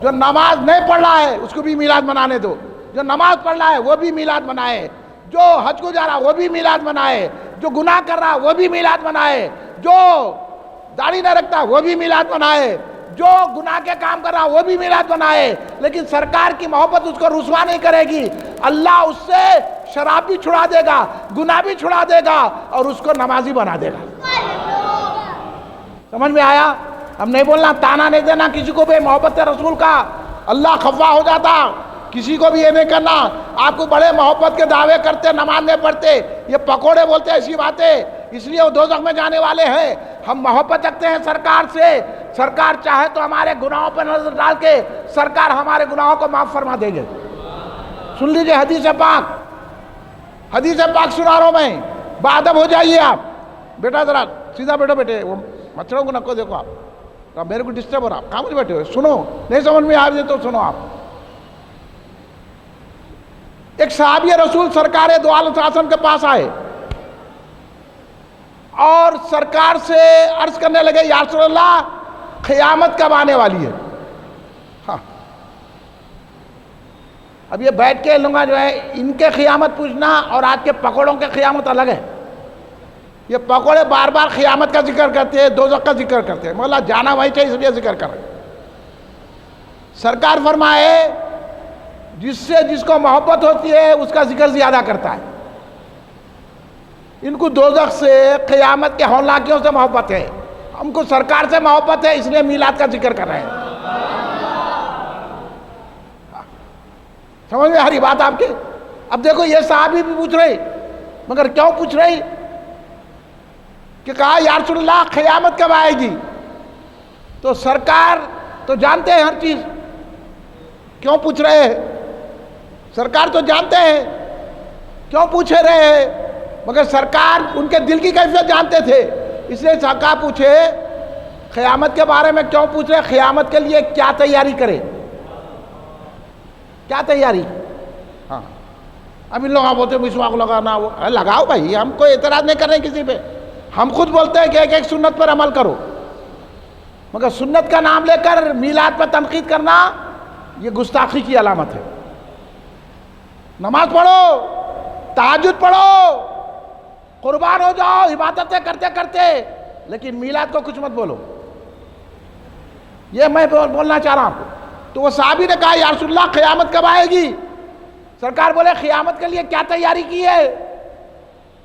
جو نماز نہیں پڑھ رہا ہے اس کو بھی میلاد منانے دو، جو نماز پڑھ رہا ہے وہ بھی میلاد منائے، جو حج کو جا رہا وہ بھی میلاد منائے، جو گناہ کر رہا وہ بھی میلاد منائے، جو داڑھی نہ رکھتا وہ بھی میلاد منائے، جو گناہ کے کام کر رہا وہ بھی میلاد منائے، لیکن سرکار کی محبت اس کو رسوا نہیں کرے گی۔ اللہ اس سے شراب بھی چھڑا دے گا، گناہ بھی چھڑا دے گا، اور اس کو نمازی بنا دے گا۔ سمجھ میں آیا؟ ہم نہیں بولنا، تانا نہیں دینا کسی کو بھی محبت رسول کا، اللہ خفا ہو جاتا۔ کسی کو بھی یہ نہیں کرنا، آپ کو بڑے محبت کے دعوے کرتے، نماز نہیں پڑھتے، یہ پکوڑے بولتے، ایسی باتیں، اس لیے وہ دوزخ میں جانے والے ہیں۔ ہم محبت رکھتے ہیں سرکار سے، سرکار چاہے تو ہمارے گناہوں پر نظر ڈال کے سرکار ہمارے گناہوں کو معاف فرما دیں گے۔ سن لیجئے حدیث پاک، حدیث پاک سنا رہا ہوں میں، باادب ہو جائیے آپ۔ بیٹا ذرا سیدھا بیٹھو، بیٹے وہ مچھروں کو نکو، دیکھو آپ میرے کو ڈسٹرب ہو رہا، آپ خاموش بیٹھے ہوئے، سنو، نہیں سمجھ میں آ جائے تو سنو آپ۔ ایک صحابی رسول سرکار دو عالم صلی اللہ علیہ وسلم کے پاس آئے اور سرکار سے عرض کرنے لگے، یا رسول اللہ قیامت کب آنے والی ہے؟ ہاں، اب یہ بیٹھ کے لوگا جو ہے ان کے قیامت پوچھنا اور آج کے پکوڑوں کے قیامت الگ ہے۔ یہ پکوڑے بار بار قیامت کا ذکر کرتے ہیں، دوزخ کا ذکر کرتے ہیں، مولا جانا وہی چاہیے اس لیے ذکر کر رہے ہیں۔ سرکار فرمائے جس سے جس کو محبت ہوتی ہے اس کا ذکر زیادہ کرتا ہے۔ ان کو دوزخ سے، قیامت کے ہولناکیوں سے محبت ہے، ہم کو سرکار سے محبت ہے، اس لیے میلاد کا ذکر کر رہے ہیں۔ سمجھ میں ہری بات آپ کے؟ اب دیکھو یہ صحابی بھی پوچھ رہے، مگر کیوں پوچھ رہے کہ کہا یا رسول اللہ قیامت کب آئے گی؟ تو سرکار تو جانتے ہیں ہر چیز، کیوں پوچھ رہے ہیں؟ سرکار تو جانتے ہیں کیوں پوچھ رہے ہیں، مگر سرکار ان کے دل کی کیفیت جانتے تھے، اس لیے سرکار پوچھے قیامت کے بارے میں کیوں پوچھ رہے، قیامت کے لیے کیا تیاری کرے، کیا تیاری؟ ہاں، اب ان لوگ بولتے مسواک لگانا، وہ لگاؤ بھائی، ہم کوئی اعتراض نہیں کر رہے کسی پہ، ہم خود بولتے ہیں کہ ایک ایک سنت پر عمل کرو، مگر سنت کا نام لے کر میلاد پر تنقید کرنا یہ گستاخی کی علامت ہے۔ نماز پڑھو، تہجد پڑھو، قربان ہو جاؤ عبادتیں کرتے کرتے، لیکن میلاد کو کچھ مت بولو، یہ میں بولنا چاہ رہا ہوں۔ تو وہ صحابی نے کہا یا رسول اللہ قیامت کب آئے گی؟ سرکار بولے قیامت کے لیے کیا تیاری کی ہے؟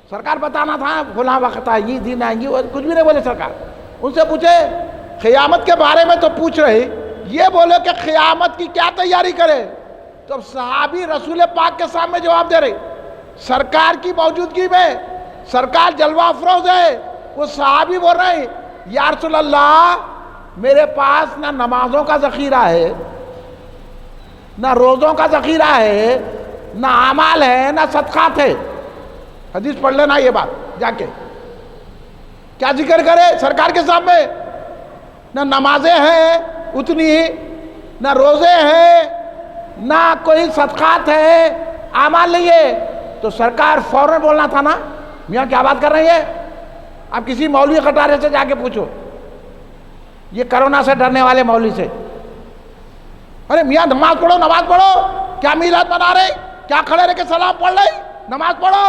سرکار بتانا تھا فلاں وقت آئے گی، دن آئیں گی، کچھ بھی نہیں بولے سرکار۔ ان سے پوچھے قیامت کے بارے میں تو پوچھ رہے، یہ بولے کہ قیامت کی کیا تیاری کرے؟ تو اب صحابی رسول پاک کے سامنے جواب دے رہے، سرکار کی موجودگی میں، سرکار جلوہ افروز ہے، وہ صحابی بول رہے ہیں یا رسول اللہ میرے پاس نہ نمازوں کا ذخیرہ ہے، نہ روزوں کا ذخیرہ ہے، نہ اعمال ہے، نہ صدقات ہے۔ حدیث پڑھ لینا یہ بات جا کے، کیا ذکر کرے سرکار کے سامنے؟ نہ نمازیں ہیں اتنی، نہ روزے ہیں، نہ کوئی صدقات ہے، اعمال نہیں ہے۔ تو سرکار فوراً بولنا تھا نا، میاں کیا بات کر رہی ہے؟ آپ کسی مولوی خٹارے سے جا کے پوچھو، یہ کرونا سے ڈرنے والے مولوی سے، ارے میاں نماز پڑھو، نماز پڑھو، کیا میلاد منا رہے، کیا کھڑے رہ کے سلام پڑھ رہے، نماز پڑھو،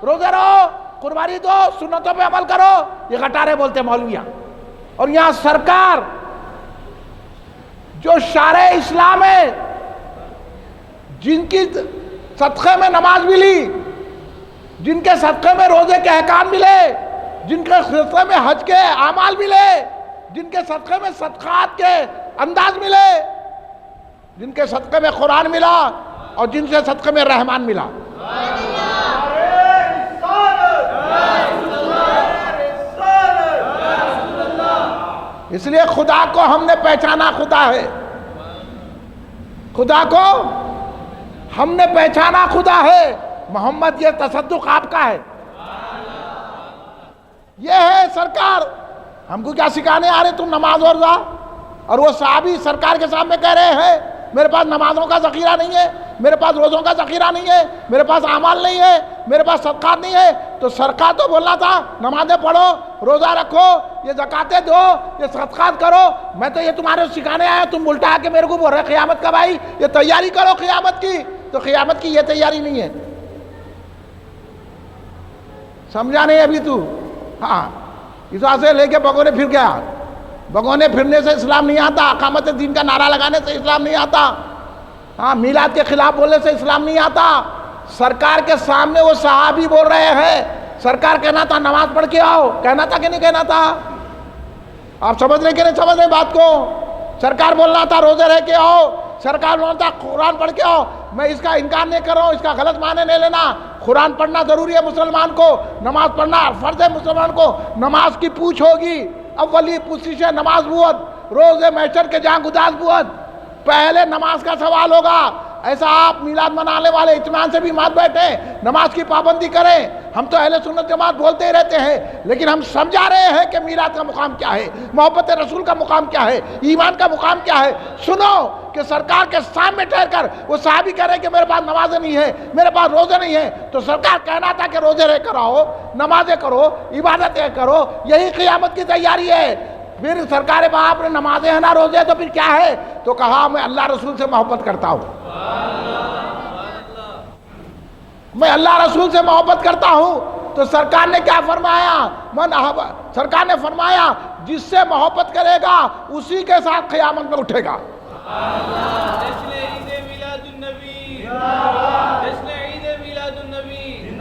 روزے رہو، قربانی دو، سنتوں پہ عمل کرو، یہ خٹارے بولتے مولویاں۔ اور یہاں سرکار جو شارع اسلام ہے، جن کی صدقے میں نماز ملی، جن کے صدقے میں روزے کے احکام ملے، جن کے صدقے میں حج کے اعمال ملے، جن کے صدقے میں صدقات کے انداز ملے، جن کے صدقے میں قرآن ملا، اور جن کے صدقے میں رحمان ملا۔ اس لیے خدا کو ہم نے پہچانا خدا ہے، خدا کو ہم نے پہچانا خدا ہے۔ محمد یہ تصدق آپ کا ہے، یہ ہے سرکار۔ ہم کو کیا سکھانے آ رہے تم نماز اور روزہ؟ اور وہ صحابی سرکار کے سامنے کہہ رہے ہیں میرے پاس نمازوں کا ذخیرہ نہیں ہے، میرے پاس روزوں کا ذخیرہ نہیں ہے، میرے پاس اعمال نہیں ہے، میرے پاس صدقات نہیں ہے، تو سرکار تو بولنا تھا نمازیں پڑھو، روزہ رکھو، یہ زکاتیں دو، یہ صدقات کرو۔ میں تو یہ تمہارے سکھانے آیا، تم الٹا کے میرے کو بول رہے قیامت کب آئی، یہ تیاری کرو قیامت کی۔ تو قیامت کی یہ تیاری نہیں ہے، سمجھا نہیں ابھی تو؟ ہاں، اس واسطے سے لے کے بگونے پھر گیا۔ بگونے پھرنے سے اسلام نہیں آتا، اقامت دین کا نعرہ لگانے سے اسلام نہیں آتا، ہاں، میلاد کے خلاف بولنے سے اسلام نہیں آتا۔ سرکار کے سامنے وہ صحابی بول رہے ہیں، سرکار کہنا تھا نماز پڑھ کے آؤ، کہنا تھا کہ نہیں کہنا تھا؟ آپ سمجھ رہے کہ نہیں سمجھ رہے بات کو؟ سرکار بولنا تھا روزے رہ کے آؤ، سرکار بولنا تھا قرآن پڑھ کے آؤ۔ میں اس کا انکار نہیں کر رہا ہوں، اس کا غلط معنی نہیں لینا۔ قرآن پڑھنا ضروری ہے مسلمان کو، نماز پڑھنا فرض ہے مسلمان کو۔ نماز کی پوچھ ہوگی، اولی پوچھش ہے نماز بوت، روزے محشر کے جہاں گداز بوت، پہلے نماز کا سوال ہوگا۔ ایسا آپ میلاد منانے والے اطمینان سے بھی مات بیٹھیں، نماز کی پابندی کریں۔ ہم تو اہل سنت جماعت بولتے ہی رہتے ہیں، لیکن ہم سمجھا رہے ہیں کہ میلاد کا مقام کیا ہے، محبت رسول کا مقام کیا ہے، ایمان کا مقام کیا ہے۔ سنو کہ سرکار کے سامنے ٹھہر کر وہ صحابی کہہ رہے ہیں کہ میرے پاس نمازیں نہیں ہیں، میرے پاس روزے نہیں ہیں، تو سرکار کہنا تھا کہ روزے رہ کر آؤ، نمازیں کرو، عبادتیں کرو، یہی قیامت کی تیاری ہے۔ پھر سرکار باپ نے نمازیں ہیں نا روزے تو پھر کیا ہے؟ تو کہا میں اللہ رسول سے محبت کرتا ہوں، میں اللہ رسول سے محبت کرتا ہوں۔ تو سرکار نے کیا فرمایا؟ سرکار نے فرمایا جس سے محبت کرے گا اسی کے ساتھ قیامت میں اٹھے گا۔ جشن عید میلاد النبی، جشن عید میلاد النبی۔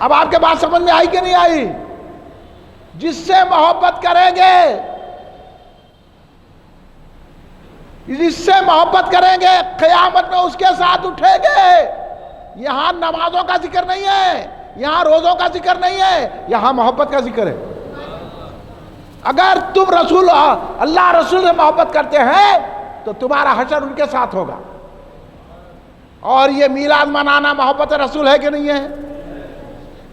اب آپ کے بات سمجھ میں آئی کہ نہیں آئی؟ جس سے محبت کریں گے، جس سے محبت کریں گے قیامت میں اس کے ساتھ اٹھیں گے۔ یہاں نمازوں کا ذکر نہیں ہے، یہاں روزوں کا ذکر نہیں ہے، یہاں محبت کا ذکر ہے۔ اگر تم رسول اللہ رسول سے محبت کرتے ہیں تو تمہارا حشر ان کے ساتھ ہوگا۔ اور یہ میلاد منانا محبت رسول ہے کہ نہیں ہے؟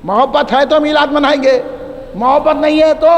محبت ہے تو میلاد منائیں گے، محبت نہیں ہے تو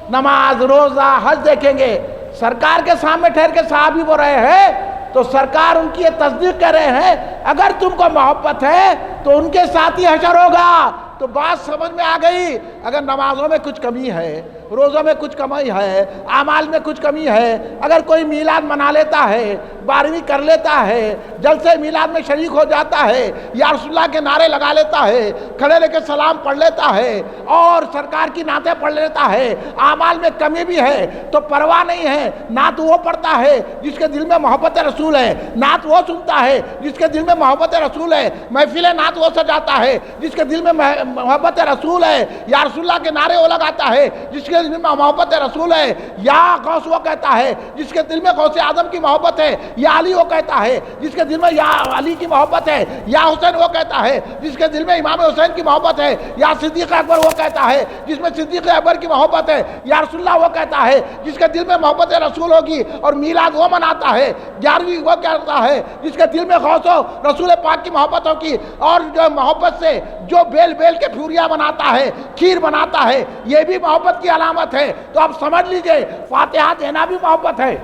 نماز روزہ حج دیکھیں گے۔ سرکار کے سامنے ٹھہر کے صحابی بول رہے ہیں تو سرکار ان کی یہ تصدیق کر رہے ہیں اگر تم کو محبت ہے تو ان کے ساتھ ہی حشر ہوگا۔ تو بات سمجھ میں آ گئی؟ اگر نمازوں میں کچھ کمی ہے، روزوں میں کچھ کمی ہے، اعمال میں کچھ کمی ہے، اگر کوئی میلاد منا لیتا ہے، 12ویں کر لیتا ہے، جلسے میلاد میں شریک ہو جاتا ہے، یا رسول اللہ کے نعرے لگا لیتا ہے، کھڑے لے کے سلام پڑھ لیتا ہے اور سرکار کی نعتیں پڑھ لیتا ہے، اعمال میں کمی بھی ہے تو پرواہ نہیں ہے۔ نعت وہ پڑھتا ہے جس کے دل میں محبت رسول ہے، نعت وہ سنتا ہے جس کے دل میں محبت رسول ہے، محفل نعت وہ سجاتا ہے جس کے دل میں محبت رسول ہے، یا رسول اللہ کے نعرے وہ لگاتا ہے جس کے دل میں محبت رسول ہے، یا غوث وہ کہتا ہے جس کے دل میں غوث اعظم کی محبت ہے، یا علی وہ کہتا ہے جس کے دل میں یا علی کی محبت ہے، یا حسین وہ کہتا ہے جس کے دل میں امام حسین کی محبت ہے، یا صدیق اکبر وہ کہتا ہے جس میں صدیق اکبر کی محبت ہے، یا رسول اللہ وہ کہتا ہے جس کے دل میں محبت رسول ہوگی اور میلاد وہ مناتا ہے، 11ویں وہ کہتا ہے جس کے دل میں غوث و رسول پاک کی محبت ہوگی، اور جو محبت سے جو بیل بیل کے پھوریاں بناتا ہے، کھیر بناتا ہے، یہ بھی محبت کی علامت ہے۔ تو آپ سمجھ لیجئے فاتحہ دینا بھی محبت ہے،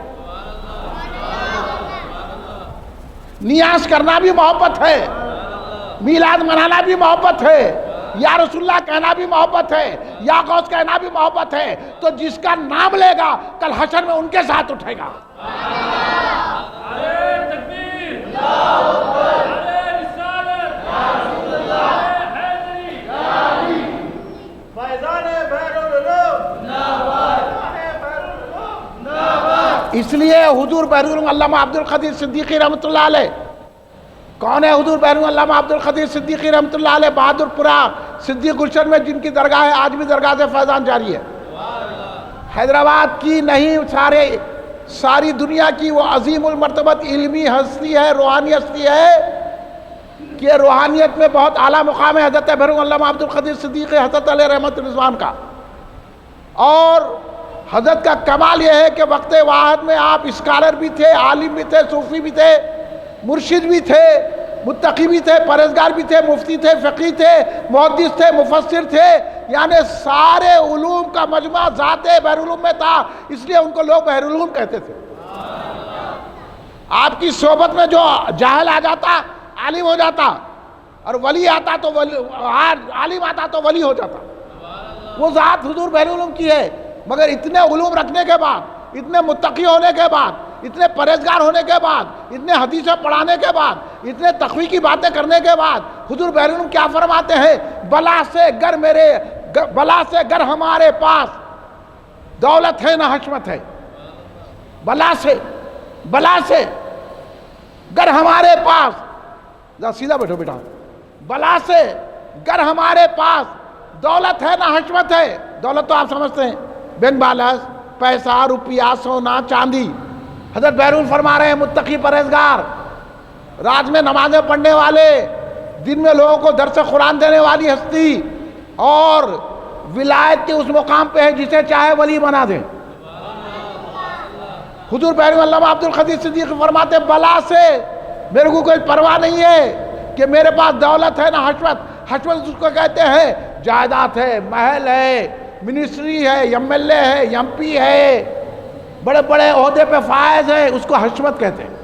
نیاز کرنا بھی محبت ہے، میلاد منانا بھی محبت ہے، یا رسول اللہ کہنا بھی محبت ہے، یا غوث کہنا بھی محبت ہے۔ تو جس کا نام لے گا کل حشر میں ان کے ساتھ اٹھے گا۔ اس لیے حضور بحر العلوم علامہ عبد القدیر صدیقی رحمۃ اللہ علیہ، کون ہے حضور بحر العلوم علامہ عبد القدیر صدیقی رحمۃ اللہ علیہ؟ بہادر پورہ صدیق گلشن میں جن کی درگاہ ہے، آج بھی درگاہ سے فیضان جاری ہے۔ حیدرآباد کی نہیں، ساری دنیا کی وہ عظیم المرتبت علمی ہستی ہے، روحانی ہستی ہے کہ روحانیت میں بہت اعلیٰ مقام ہے حضرت بحر العلوم علامہ عبد القدیر صدیقی حضرت علیہ رحمت رضوان کا۔ اور حضرت کا کمال یہ ہے کہ وقت واحد میں آپ اسکالر بھی تھے، عالم بھی تھے، صوفی بھی تھے، مرشد بھی تھے، متقی بھی تھے، پرہیزگار بھی تھے، مفتی تھے، فقیہ تھے، محدث تھے، مفسر تھے، یعنی سارے علوم کا مجمع ذات بحر العلوم میں تھا، اس لیے ان کو لوگ بحر العلوم کہتے تھے۔ آپ کی صحبت میں جو جاہل آ جاتا عالم ہو جاتا، اور ولی آتا تو عالم آتا تو ولی ہو جاتا. وہ ذات حضور بحر العلوم کی ہے، مگر اتنے علوم رکھنے کے بعد، اتنے متقی ہونے کے بعد، اتنے پرہیزگار ہونے کے بعد، اتنے حدیثیں پڑھانے کے بعد، اتنے تقوی کی باتیں کرنے کے بعد حضور بحر العلوم کیا فرماتے ہیں؟ بلا سے گر ہمارے پاس دولت ہے نہ حشمت ہے. بلا سے گر ہمارے پاس، ذرا سیدھا بیٹھو بیٹا، بلا سے گر ہمارے پاس دولت ہے نہ حشمت ہے. دولت تو آپ سمجھتے ہیں، بینک بیلنس، پیسہ، روپیہ، سونا، چاندی. حضرت بحر العلوم فرما رہے ہیں متقی پرہیزگار، رات میں نمازیں پڑھنے والے، دن میں لوگوں کو درس قرآن دینے والی ہستی، اور ولایت کے اس مقام پہ ہے جسے چاہے ولی بنا دے. حضور بحر العلوم علامہ عبد القدیر صدیق فرماتے بلا سے میرے کو کوئی پرواہ نہیں ہے کہ میرے پاس دولت ہے نہ حشمت. حشمت اس کو کہتے ہیں جائیداد ہے، محل ہے، منسٹری ہے، ایم ایل اے ہے، ایم پی ہے، بڑے بڑے عہدے پہ فائز ہے، اس کو حشمت کہتے ہیں.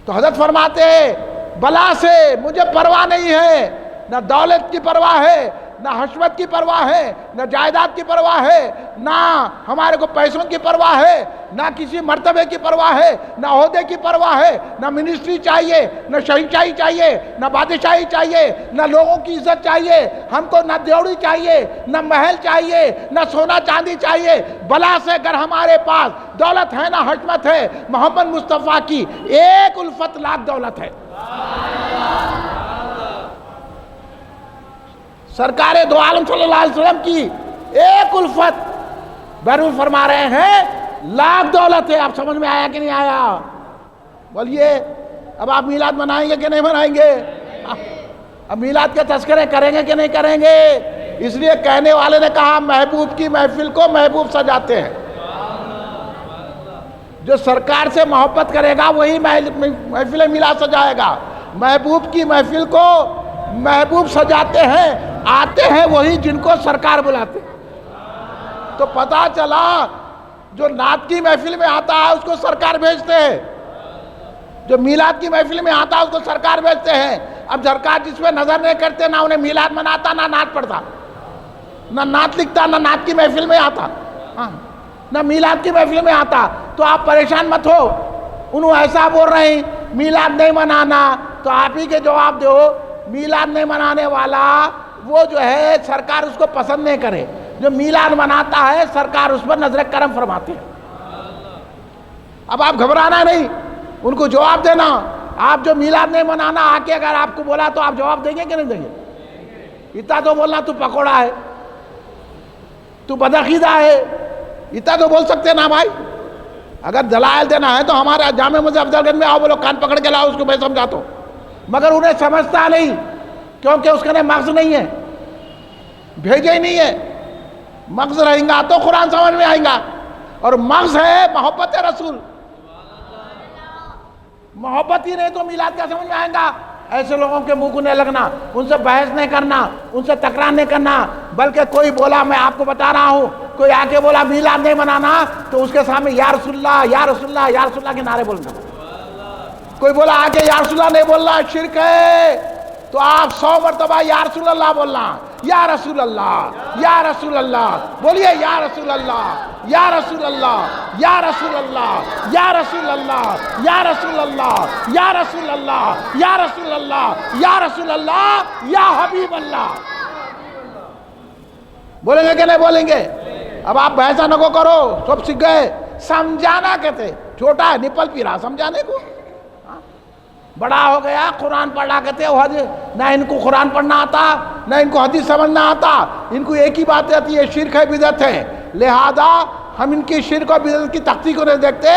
تو حضرت فرماتے ہیں بلا سے مجھے پرواہ نہیں ہے، نہ دولت کی پرواہ ہے، نہ حشمت کی پرواہ ہے، نہ جائیداد کی پرواہ ہے، نہ ہمارے کو پیسوں کی پرواہ ہے، نہ کسی مرتبے کی پرواہ ہے، نہ عہدے کی پرواہ ہے، نہ منسٹری چاہیے، نہ شہنشاہی چاہیے، نہ بادشاہی چاہیے، نہ لوگوں کی عزت چاہیے. ہم کو نہ دیوڑی چاہیے، نہ محل چاہیے، نہ سونا چاندی چاہیے. بلا سے گر ہمارے پاس دولت ہے نہ حشمت ہے، محمد مصطفیٰ کی ایک الفت لاکھ دولت ہے. سرکار دو عالم صلی اللہ علیہ وسلم کی ایک الفت بحر العلوم فرما رہے ہیں لاکھ دولت ہے. آپ سمجھ میں آیا کہ نہیں آیا؟ بولیے اب آپ میلاد منائیں گے کہ نہیں منائیں گے؟ اب میلاد کے تذکرے کریں گے کہ نہیں کریں گے؟ اس لیے کہنے والے نے کہا محبوب کی محفل کو محبوب سجاتے ہیں. جو سرکار سے محبت کرے گا وہی محفل میلاد سجائے گا. محبوب کی محفل کو محبوب سجاتے ہیں، آتے ہیں وہی جن کو سرکار بلاتے. تو پتا چلا جو نعت کی محفل میں آتا ہے اس کو سرکار بھیجتے ہیں، جو میلاد کی محفل میں آتا ہے اس کو سرکار بھیجتے ہیں. اب سرکار جس پہ نظر نہیں کرتے، نہ انہیں میلاد مناتا، نہ نعت پڑھتا، نہ نعت لکھتا، نہ نعت کی محفل میں آتا، نہ میلاد کی محفل میں آتا. تو آپ پریشان مت ہو، انہوں ایسا بول رہے ہیں میلاد نہیں منانا، تو آپ ہی کے جواب دو میلاد نہیں منانے والا وہ جو ہے سرکار اس کو پسند نہیں کرے. جو میلاد مناتا ہے سرکار اس پر نظر کرم فرماتے ہیں. اب آپ گھبرانا نہیں، ان کو جواب دینا. آپ جو میلاد نہیں منانا آ کے اگر آپ کو بولا تو آپ جواب دیں گے کہ نہیں دیں گے؟ اتنا تو بولنا تو پکوڑا ہے، تو بدعقیدہ ہے، اتنا تو بول سکتے نا بھائی. اگر دلائل دینا ہے تو ہمارا جامع مسجد افضل گنج میں آؤ، بولو کان پکڑ کے لاؤ، اس کو میں سمجھاتا ہوں. مگر انہیں سمجھتا نہیں، کیونکہ اس کا مغز نہیں ہے، بھیجے ہی نہیں ہے. مغز رہیں گا تو قرآن سمجھ میں آئیں گا، اور مغز ہے محبت رسول. محبت ہی نہیں تو میلاد کیا سمجھ میں آئیں گا؟ ایسے لوگوں کے منہ کو نہیں لگنا، ان سے بحث نہیں کرنا، ان سے تکرار نہیں کرنا. بلکہ کوئی بولا، میں آپ کو بتا رہا ہوں، کوئی آ کے بولا میلاد نہیں منانا تو اس کے سامنے یا رسول اللہ، یا رسول اللہ، یا رسول اللہ کے نعرے بولنا. کوئی بولا آ کے یا رسول اللہ نہیں بولنا شرک ہے، تو آپ 100 مرتبہ یا رسول اللہ بولنا. یا رسول اللہ، یا رسول اللہ، بولیے یا رسول اللہ، یا رسول اللہ، یا رسول اللہ، یا رسول اللہ، یا رسول اللہ، یا رسول اللہ، یا رسول اللہ، یا رسول اللہ، یا حبیب اللہ. بولیں گے کہ نہیں بولیں گے؟ اب آپ بحثہ نہ کو کرو، سب سیکھ گئے. سمجھانا کہتے چھوٹا ہے، نپل پی رہا سمجھانے کو. بڑا ہو گیا قرآن پڑھا کہتے ہو، نہ ان کو قرآن پڑھنا آتا، نہ ان کو حدیث سمجھنا آتا. ان کو ایک ہی بات آتی ہے، شرک ہے، بدعت ہے. لہذا ہم ان کی شرک اور بدعت کی تختی کو نہیں دیکھتے،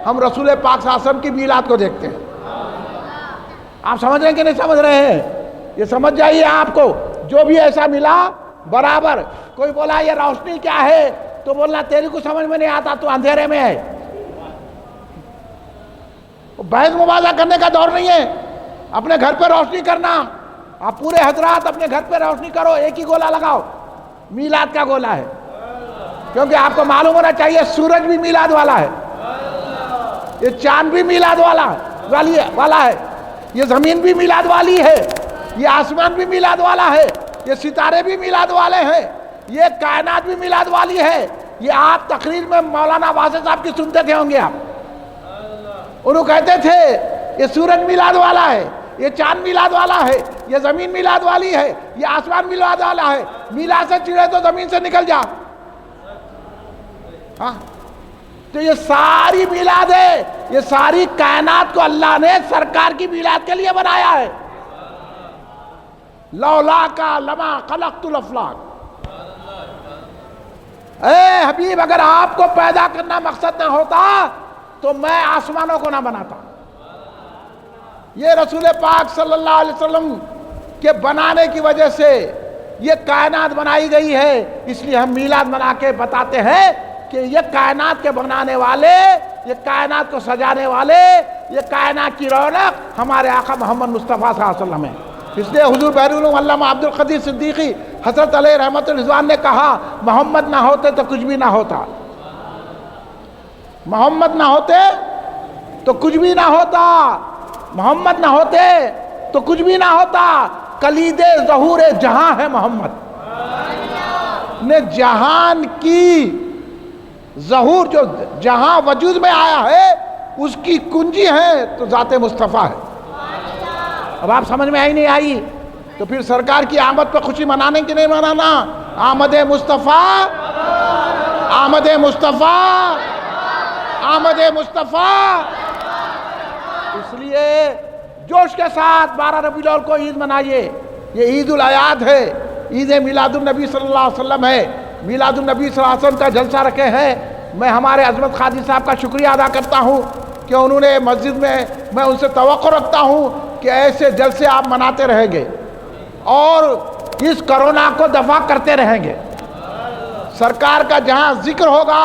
ہم رسول پاک صلی اللہ علیہ وسلم کی میلاد کو دیکھتے ہیں. آپ سمجھ رہے ہیں کہ نہیں سمجھ رہے ہیں؟ یہ سمجھ جائیے. آپ کو جو بھی ایسا ملا برابر. کوئی بولا یہ روشنی کیا ہے تو بولنا تیری کو سمجھ میں نہیں آتا، تو اندھیرے میں ہے. بحث مباحثہ کرنے کا دور نہیں ہے. اپنے گھر پہ روشنی کرنا، آپ پورے حضرات اپنے گھر پہ روشنی کرو، ایک ہی گولا لگاؤ، میلاد کا گولا ہے. کیونکہ آپ کو معلوم ہونا چاہیے سورج بھی میلاد والا ہے. یہ چاند بھی میلاد والا ہے، یہ زمین بھی میلاد والی ہے، یہ آسمان بھی میلاد والا ہے، یہ ستارے بھی میلاد والے ہیں، یہ کائنات بھی میلاد والی ہے۔ یہ آپ تقریر میں مولانا واسع صاحب کی سنتے تھے ہوں گے آپ، انہوں کہتے تھے یہ سورج میلاد والا ہے، یہ چاند میلاد والا ہے، یہ زمین میلاد والی ہے، یہ آسمان میلاد والا ہے۔ میلاد سے چڑھے تو زمین سے نکل جا۔ ہاں تو یہ ساری میلاد ہے، یہ ساری کائنات کو اللہ نے سرکار کی میلاد کے لیے بنایا ہے۔ لولا کا لما خلقت الافلاک، اے حبیب اگر آپ کو پیدا کرنا مقصد نہ ہوتا تو میں آسمانوں کو نہ بناتا۔ یہ رسول پاک صلی اللہ علیہ وسلم کے بنانے کی وجہ سے یہ کائنات بنائی گئی ہے، اس لیے ہم میلاد منا کے بتاتے ہیں کہ یہ کائنات کے بنانے والے، یہ کائنات کو سجانے والے، یہ کائنات کی رونق ہمارے آقا محمد مصطفیٰ صلی اللہ علیہ وسلم ہے۔ اس لیے حضور بحر العلوم علامہ عبد القدیر صدیقی حضرت علیہ رحمت الرضوان نے کہا محمد نہ ہوتے تو کچھ بھی نہ ہوتا، محمد نہ ہوتے تو کچھ بھی نہ ہوتا، محمد نہ ہوتے تو کچھ بھی نہ ہوتا۔ کلید ظہور جہاں ہے محمد نے، جہان کی ظہور جو جہاں وجود میں آیا ہے اس کی کنجی ہے تو ذات مصطفیٰ ہے۔ اب آپ سمجھ میں آئی نہیں آئی تو پھر سرکار کی آمد پہ خوشی منانے کی نہیں منانا؟ آمد مصطفیٰ، آمد مصطفیٰ، آمد مصطفیٰ۔ اس لیے جوش کے ساتھ 12 ربیع الاول کو عید منائیے، یہ عید الاعیاد ہے، عید میلاد النبی صلی اللہ علیہ وسلم ہے۔ میلاد النبی صلی اللہ علیہ وسلم کا جلسہ رکھے ہیں۔ میں ہمارے عظمت قادری صاحب کا شکریہ ادا کرتا ہوں کہ انہوں نے مسجد میں ان سے توقع رکھتا ہوں کہ ایسے جلسے آپ مناتے رہیں گے اور اس کرونا کو دفع کرتے رہیں گے۔ سرکار کا جہاں ذکر ہوگا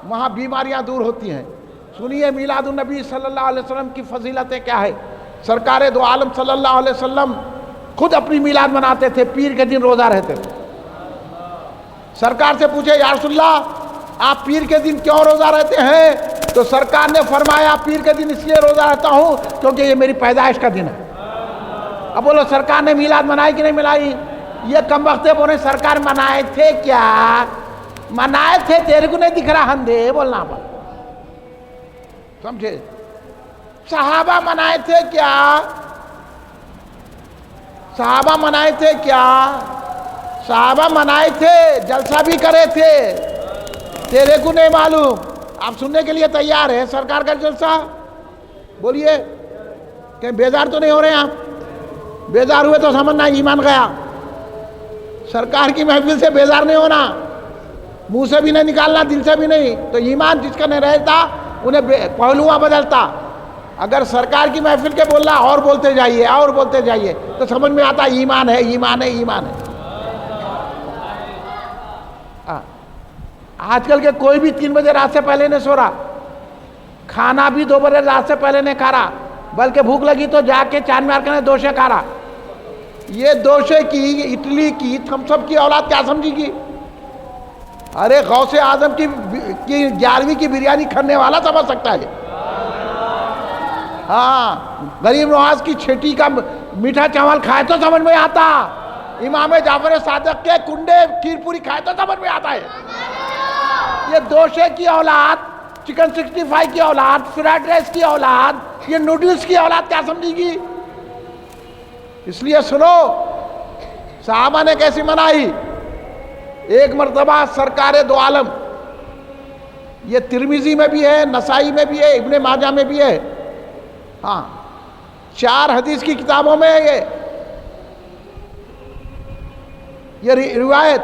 وہاں بیماریاں دور ہوتی ہیں۔ سنیے میلاد النبی صلی اللہ علیہ وسلم کی فضیلتیں کیا ہے۔ سرکار دو عالم صلی اللہ علیہ وسلم خود اپنی میلاد مناتے تھے، پیر کے دن روزہ رہتے تھے۔ سرکار سے پوچھے یا رسول اللہ آپ پیر کے دن کیوں روزہ رہتے ہیں؟ تو سرکار نے فرمایا پیر کے دن اس لیے روزہ رہتا ہوں کیونکہ یہ میری پیدائش کا دن ہے۔ اب بولو سرکار نے میلاد منائی کہ نہیں منائی؟ یہ کم وقتے بولے سرکار منائے تھے کیا؟ منائے تھے، تیرے کو نہیں دکھ رہا ہندے بولنا پر سمجھے؟ صحابہ منائے تھے کیا؟ صحابہ منائے تھے کیا؟ صحابہ منائے تھے، جلسہ بھی کرے تھے، تیرے کو نہیں معلوم۔ آپ سننے کے لیے تیار ہے سرکار کا جلسہ؟ بولیے کہ بیزار تو نہیں ہو رہے ہیں آپ؟ بیزار ہوئے تو سمجھنا ایمان گیا۔ سرکار کی محفل سے بیزار نہیں ہونا، منہ سے بھی نہیں نکالنا، دل سے بھی نہیں، تو ایمان جس کا نہیں رہتا انہیں پہلوواں بدلتا۔ اگر سرکار کی محفل کے بولنا اور بولتے جائیے اور بولتے جائیے تو سمجھ میں آتا ایمان ہے، ایمان ہے، ایمان ہے۔ آج کل کے کوئی بھی 3 بجے رات سے پہلے نہیں سو رہا، کھانا بھی 2 بجے رات سے پہلے نہیں کھا رہا، بلکہ بھوک لگی تو جا کے چار مینار کے دوشے کھا رہا۔ یہ دوشے کی، اٹلی کی، ہم سب کی اولاد کیا سمجھے گی؟ ارے غوث اعظم کی 11ویں کی بریانی کھانے والا سمجھ سکتا ہے۔ ہاں غریب نواز کی چھٹی کا میٹھا چاول کھائے تو سمجھ میں آتا، امام جعفر صادق کے کنڈے کھیر پوری کھائے تو سمجھ میں آتا ہے۔ یہ دوشے کی اولاد، چکن 65 کی اولاد، فرائیڈ رائس کی اولاد، یہ نوڈلز کی اولاد کیا سمجھے گی؟ اس لیے سنو صحابہ نے کیسی منائی۔ ایک مرتبہ سرکار دو عالم، یہ ترمذی میں بھی ہے، نسائی میں بھی ہے، ابن ماجہ میں بھی ہے، ہاں 4 حدیث کی کتابوں میں ہے یہ روایت۔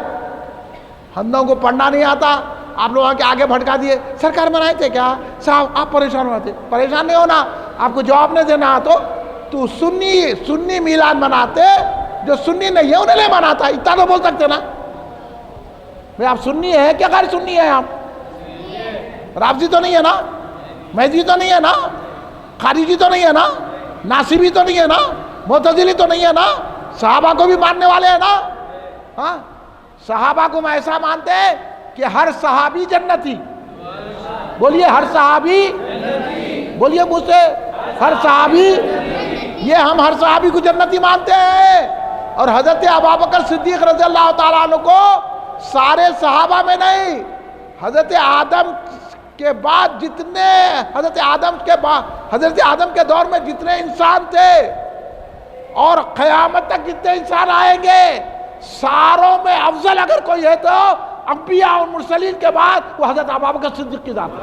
ہندوں کو پڑھنا نہیں آتا، آپ لوگوں کے آگے بھٹکا دیے، سرکار منائے تھے کیا؟ صاحب آپ پریشان ہوتے، پریشان نہیں ہونا، آپ کو جواب نہیں دینا تو سنی میلاد مناتے، جو سنی نہیں ہے انہیں نہیں مناتا، اتنا تو بول سکتے نا۔ بھئی آپ سنی ہے کیا غیر سنی ہے؟ آپ رافضی تو نہیں ہے نا، مہدی تو نہیں ہے نا، خارجی تو نہیں ہے نا، ناصبی تو نہیں ہے نا، معتزلی تو نہیں ہے نا، صحابہ کو بھی ماننے والے ہیں نا۔ ہاں صحابہ کو میں ایسا مانتے کہ ہر صحابی جنتی، بولیے ہر صحابی بولیے مجھ سے، ہر صحابی، یہ ہم ہر صحابی کو جنتی مانتے ہیں، اور حضرت ابوبکر صدیق رضی اللہ تعالیٰ عنہ کو سارے صحابہ میں نہیں، حضرت آدم کے بعد جتنے حضرت آدم کے دور میں جتنے انسان تھے اور قیامت تک جتنے انسان آئیں گے، ساروں میں افضل اگر کوئی ہے تو انبیاء اور مرسلین کے بعد وہ حضرت ابوبکر صدیق کی ذات ہے۔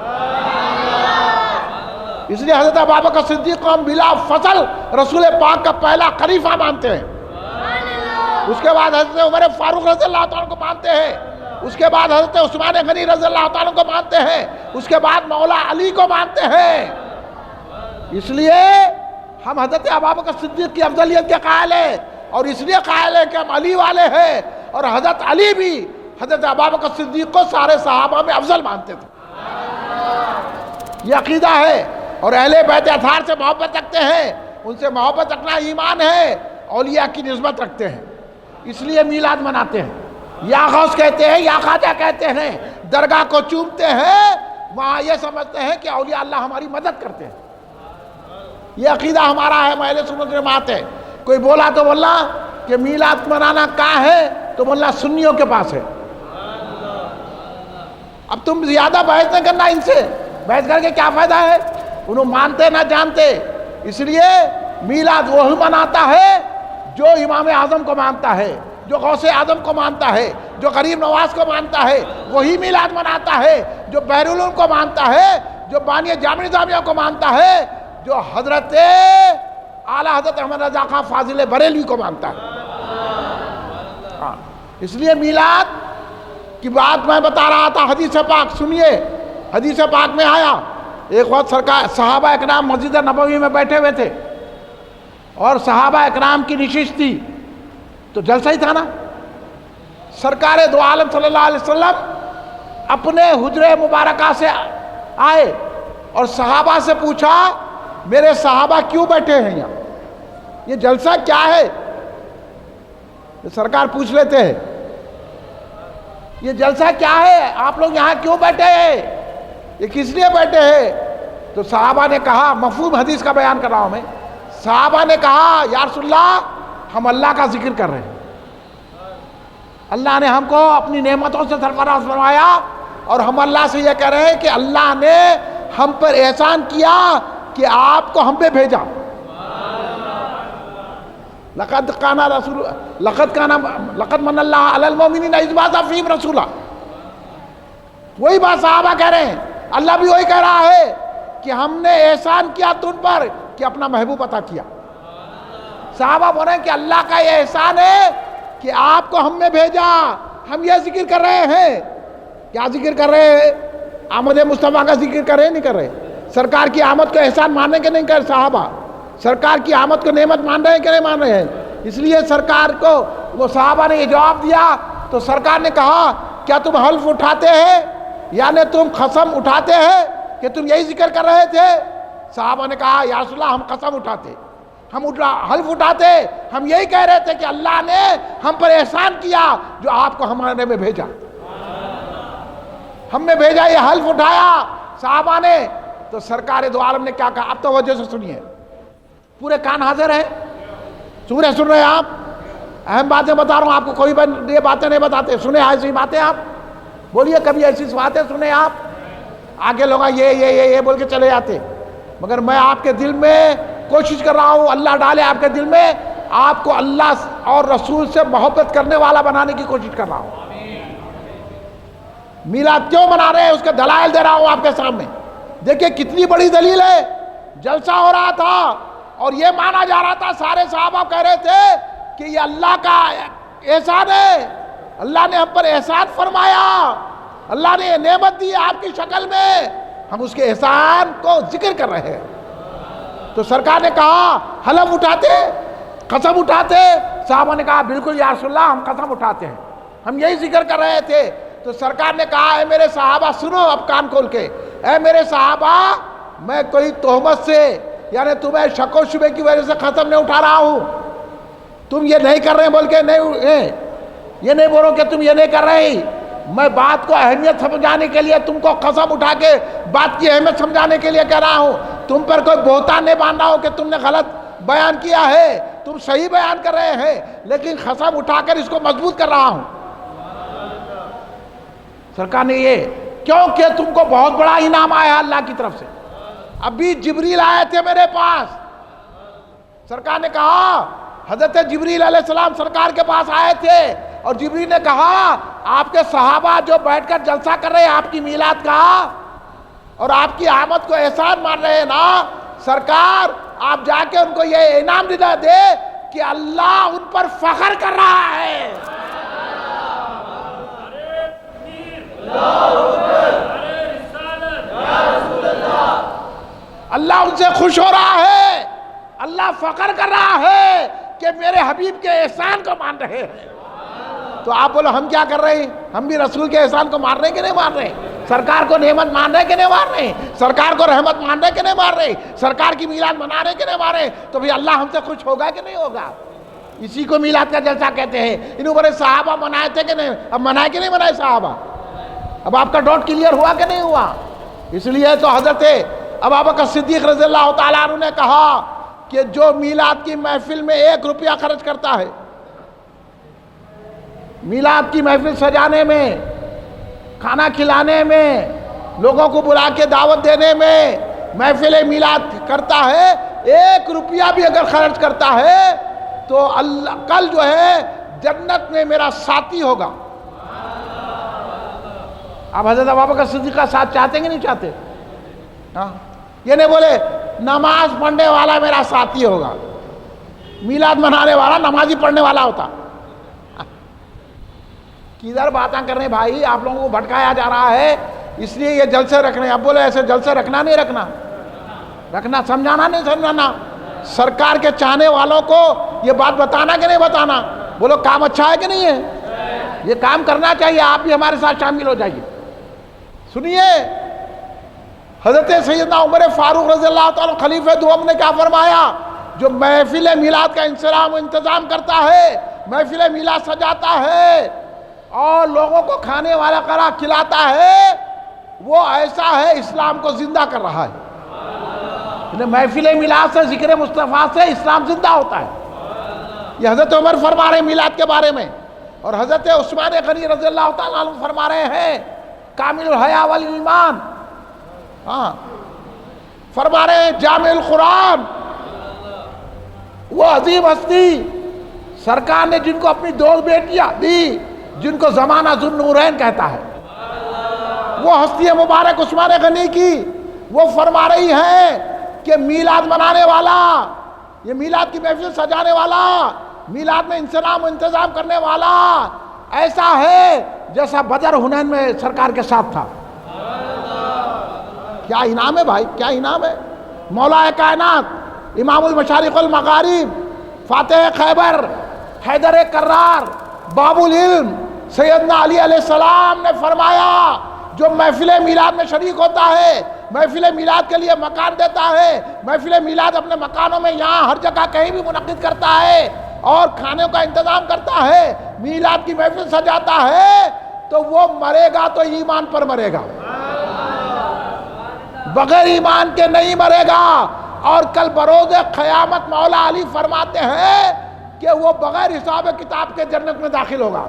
اس لیے حضرت ابوبکر صدیق کو ہم بلا فصل رسول پاک کا پہلا خلیفہ مانتے ہیں۔ اس کے بعد حضرت عمر فاروق رضی اللہ تعالیٰ کو مانتے ہیں، اس کے بعد حضرت عثمان غنی رضی اللہ تعالیٰ کو مانتے ہیں، اس کے بعد مولا علی کو مانتے ہیں۔ اس لیے ہم حضرت ابوبکر صدیق کی افضلیت کے قائل ہیں، اور اس لیے قائل ہیں کہ ہم علی والے ہیں، اور حضرت علی بھی حضرت ابوبکر صدیق کو سارے صحابہ میں افضل مانتے تھے۔ یہ عقیدہ ہے، اور اہل بیت اطہار سے محبت رکھتے ہیں، ان سے محبت رکھنا ایمان ہے، اولیاء کی نسبت رکھتے ہیں، اس لیے میلاد مناتے ہیں، یا غوث کہتے ہیں یا خواجہ کہتے ہیں، درگاہ کو چومتے ہیں، وہاں یہ سمجھتے ہیں کہ اولیاء اللہ ہماری مدد کرتے ہیں۔ یہ عقیدہ ہمارا ہے، اہل سنت جماعت ہے۔ کوئی بولا تو بولا کہ میلاد منانا کہاں ہے، تو بولا سنیوں کے پاس ہے۔ اب تم زیادہ بحث نہ کرنا ان سے، بحث کر کے کیا فائدہ ہے، انہوں مانتے نہ جانتے۔ اس لیے میلاد وہی مناتا ہے جو امام اعظم کو مانتا ہے، جو غوث اعظم کو مانتا ہے، جو غریب نواز کو مانتا ہے، وہی میلاد مناتا ہے۔ جو بحر العلوم کو مانتا ہے، جو بانی جامع نظامیہ کو مانتا ہے، جو حضرت اعلیٰ حضرت احمد رضا خان فاضل بریلوی کو مانتا ہے۔ اس لیے میلاد کی بات میں بتا رہا تھا، حدیث پاک سنیے، حدیث پاک میں آیا، ایک وقت صحابہ اکرام مسجد نبوی میں بیٹھے ہوئے تھے، اور صحابہ اکرام کی نشست تھی، تو جلسہ ہی تھا نا۔ سرکار دو عالم صلی اللہ علیہ وسلم اپنے حجرے مبارکہ سے آئے اور صحابہ سے پوچھا، میرے صحابہ کیوں بیٹھے ہیں یہاں، یہ جلسہ کیا ہے؟ سرکار پوچھ لیتے ہیں، یہ جلسہ کیا ہے، آپ لوگ یہاں کیوں بیٹھے ہیں، یہ کس لیے بیٹھے ہیں؟ تو صحابہ نے کہا، مفہوم حدیث کا بیان کر رہا ہوں میں، صحابہ نے کہا، یا رسول اللہ ہم اللہ کا ذکر کر رہے ہیں، اللہ نے ہم کو اپنی نعمتوں سے سرفراز فرمایا، اور ہم اللہ سے یہ کہہ رہے ہیں کہ اللہ نے ہم پر احسان کیا کہ آپ کو ہم پہ بھیجا۔ لقد من اللہ علی المؤمنین اذ بعث فیہم رسولا، وہی بات صحابہ کہہ رہے ہیں، اللہ بھی وہی کہہ رہا ہے کہ ہم نے احسان کیا تم پر کہ اپنا محبوب عطا کیا۔ صحابہ بول رہے ہیں کہ اللہ کا یہ احسان ہے کہ آپ کو ہم نے بھیجا۔ ہم یہ ذکر کر رہے ہیں، کیا ذکر کر رہے ہیں؟ آمد مصطفیٰ کا ذکر کر رہے ہیں، نہیں کر رہے؟ سرکار کی آمد کو احسان ماننے کے نہیں کر صحابہ، سرکار کی آمد کو نعمت مان رہے ہیں کہ نہیں مان رہے ہیں؟ اس لیے سرکار کو وہ صحابہ نے یہ جواب دیا، تو سرکار نے کہا، کیا تم حلف اٹھاتے ہیں، یعنی تم قسم اٹھاتے ہیں کہ تم یہی ذکر کر رہے تھے؟ صحابہ نے کہا، یا رسول اللہ ہم قسم اٹھاتے، ہم حلف اٹھاتے، ہم یہی کہہ رہے تھے کہ اللہ نے ہم پر احسان کیا جو آپ کو ہمارے میں بھیجا، ہم نے بھیجا، یہ حلف اٹھایا صحابہ نے۔ تو سرکار دو عالم نے کیا کہا؟ اب توجہ سے سنیے، پورے کان حاضر ہیں، سن رہے ہیں آپ؟ اہم باتیں بتا رہا ہوں آپ کو، کوئی یہ باتیں نہیں بتاتے، سنیں ایسی باتیں، آپ بولیے کبھی ایسی باتیں سنیں آپ؟ آگے لوگ یہ بول کے چلے جاتے، مگر میں آپ کے دل میں کوشش کر رہا ہوں، اللہ ڈالے آپ کے دل میں، آپ کو اللہ اور رسول سے محبت کرنے والا بنانے کی کوشش کر رہا ہوں۔ میلاد کیوں منا رہے ہیں اس کے دلائل دے رہا ہوں آپ کے سامنے۔ دیکھیں کتنی بڑی دلیل ہے، جلسہ ہو رہا تھا اور یہ مانا جا رہا تھا، سارے صحابہ کہہ رہے تھے کہ یہ اللہ کا احسان ہے، اللہ نے ہم پر احسان فرمایا، اللہ نے یہ نعمت دی آپ کی شکل میں، ہم اس کے احسان کو ذکر کر رہے ہیں۔ تو سرکار نے کہا، حلف اٹھاتے، قسم اٹھاتے؟ صحابہ نے کہا، بالکل یا رسول اللہ ہم قسم اٹھاتے ہیں، ہم یہی ذکر کر رہے تھے۔ تو سرکار نے کہا، اے میرے صحابہ سنو اب کان کھول کے، اے میرے صحابہ میں کوئی تہمت سے یعنی تمہیں شک و شبے کی وجہ سے قسم نہیں اٹھا رہا ہوں، تم یہ نہیں کر رہے بول کے نہیں، یہ نہیں بولو کہ تم یہ نہیں کر رہے، میں بات کو اہمیت سمجھانے کے لیے تم کو قسم اٹھا کے بات کی اہمیت سمجھانے کے لیے کہہ رہا ہوں. تم پر کوئی بہتان نہیں باندھ رہا ہو کہ تم نے غلط بیان کیا ہے, تم صحیح بیان کر رہے ہیں, لیکن قسم اٹھا کر اس کو مضبوط کر رہا ہوں. سرکار نے یہ کیونکہ تم کو بہت بڑا انعام آیا اللہ کی طرف سے. ابھی جبریل آئے تھے میرے پاس, سرکار نے کہا حضرت جبریل علیہ السلام سرکار کے پاس آئے تھے اور جبریل نے کہا آپ کے صحابہ جو بیٹھ کر جلسہ کر رہے ہیں آپ کی میلاد کا اور آپ کی آمد کو احسان مان رہے ہیں نا, سرکار آپ جا کے ان کو یہ انعام دے کہ اللہ ان پر فخر کر رہا ہے. اللہ ان سے خوش ہو رہا ہے, اللہ فخر کر رہا ہے کہ میرے حبیب کے احسان کو مان رہے ہیں. تو آپ بولو ہم کیا کر رہے ہیں؟ ہم بھی رسول کے احسان کو مان رہے ہیں کہ نہیں مان رہے ہیں؟ سرکار کو نعمت مان رہے ہیں کہ نہیں مان رہے ہیں؟ سرکار کو رحمت مان رہے ہیں کہ نہیں مان رہے ہیں؟ سرکار کی میلاد منا رہے ہیں کہ نہیں مان رہے ہیں؟ تو بھی اللہ ہم سے خوش ہوگا کہ نہیں ہوگا؟ اسی کو میلاد کا جلسہ کہتے ہیں. انہوں بڑے صحابہ منائے تھے کہ نہیں؟ اب منائے کہ نہیں منائے صحابہ؟ اب آپ کا ڈاؤٹ کلیئر ہوا کہ نہیں ہوا؟ اس لیے تو حضرت ابوبکر صدیق رضی اللہ تعالیٰ عنہ نے کہا کہ جو میلاد کی محفل میں 1 روپیہ خرچ کرتا ہے, میلاد کی محفل سجانے میں, کھانا کھلانے میں, لوگوں کو بلا کے دعوت دینے میں, محفل میلاد کرتا ہے, 1 روپیہ بھی اگر خرچ کرتا ہے تو اللہ کل جو ہے جنت میں میرا ساتھی ہوگا. آپ حضرت ابوبکر صدیق کا ساتھ چاہتے ہیں کہ نہیں چاہتے؟ ہاں, یہ نہیں بولے نماز پڑھنے والا میرا ساتھی ہوگا, میلاد منانے والا نمازی پڑھنے والا ہوتا. کدھر باتیں کر رہے ہیں بھائی؟ آپ لوگوں کو بھٹکایا جا رہا ہے, اس لیے یہ جلسے رکھ رہے ہیں. اب بولے ایسے جلسے رکھنا نہیں رکھنا, رکھنا سمجھانا نہیں سمجھانا, سرکار کے چاہنے والوں کو یہ بات بتانا کہ نہیں بتانا. بولو کام اچھا ہے کہ نہیں ہے؟ یہ کام کرنا چاہیے, آپ بھی ہمارے ساتھ شامل ہو جائیے. سنیے حضرت سیدنا عمر فاروق رضی اللہ تعالیٰ خلیفہ دوم نے کیا فرمایا؟ جو محفل میلاد کا انتظام کرتا ہے, محفل میلاد سجاتا ہے اور لوگوں کو کھانے والا کرا کھلاتا ہے, وہ ایسا ہے اسلام کو زندہ کر رہا ہے. محفل میلاد سے, ذکر مصطفیٰ سے اسلام زندہ ہوتا ہے. یہ حضرت عمر فرما رہے ہیں میلاد کے بارے میں, اور حضرت عثمان غنی رضی اللہ تعالیٰ عنہ فرما رہے ہیں کامل الحیا والایمان, ہاں فرما رہے ہیں جامع القرآن. وہ عظیم ہستی سرکار نے جن کو اپنی 2 بیٹیاں دی, جن کو زمانہ ذو النورین کہتا ہے, وہ ہستی مبارک عثمان غنی کی, وہ فرما رہی ہیں کہ میلاد منانے والا, یہ میلاد کی محفل سجانے والا, میلاد میں انتظام کرنے والا ایسا ہے جیسا بدر حنین میں سرکار کے ساتھ تھا. کیا انعام ہے بھائی, کیا انعام ہے. مولا کائنات امام المشارق والمغارب, فاتح خیبر, حیدر کرار, باب العلم سیدنا علی علیہ السلام نے فرمایا جو محفل میلاد میں شریک ہوتا ہے, محفل میلاد کے لیے مکان دیتا ہے, محفل میلاد اپنے مکانوں میں یہاں ہر جگہ کہیں بھی منعقد کرتا ہے اور کھانے کا انتظام کرتا ہے, میلاد کی محفل سجاتا ہے, تو وہ مرے گا تو ایمان پر مرے گا, بغیر ایمان کے نہیں مرے گا. اور کل بروز قیامت مولا علی فرماتے ہیں کہ وہ بغیر حساب کتاب کے جنت میں داخل ہوگا.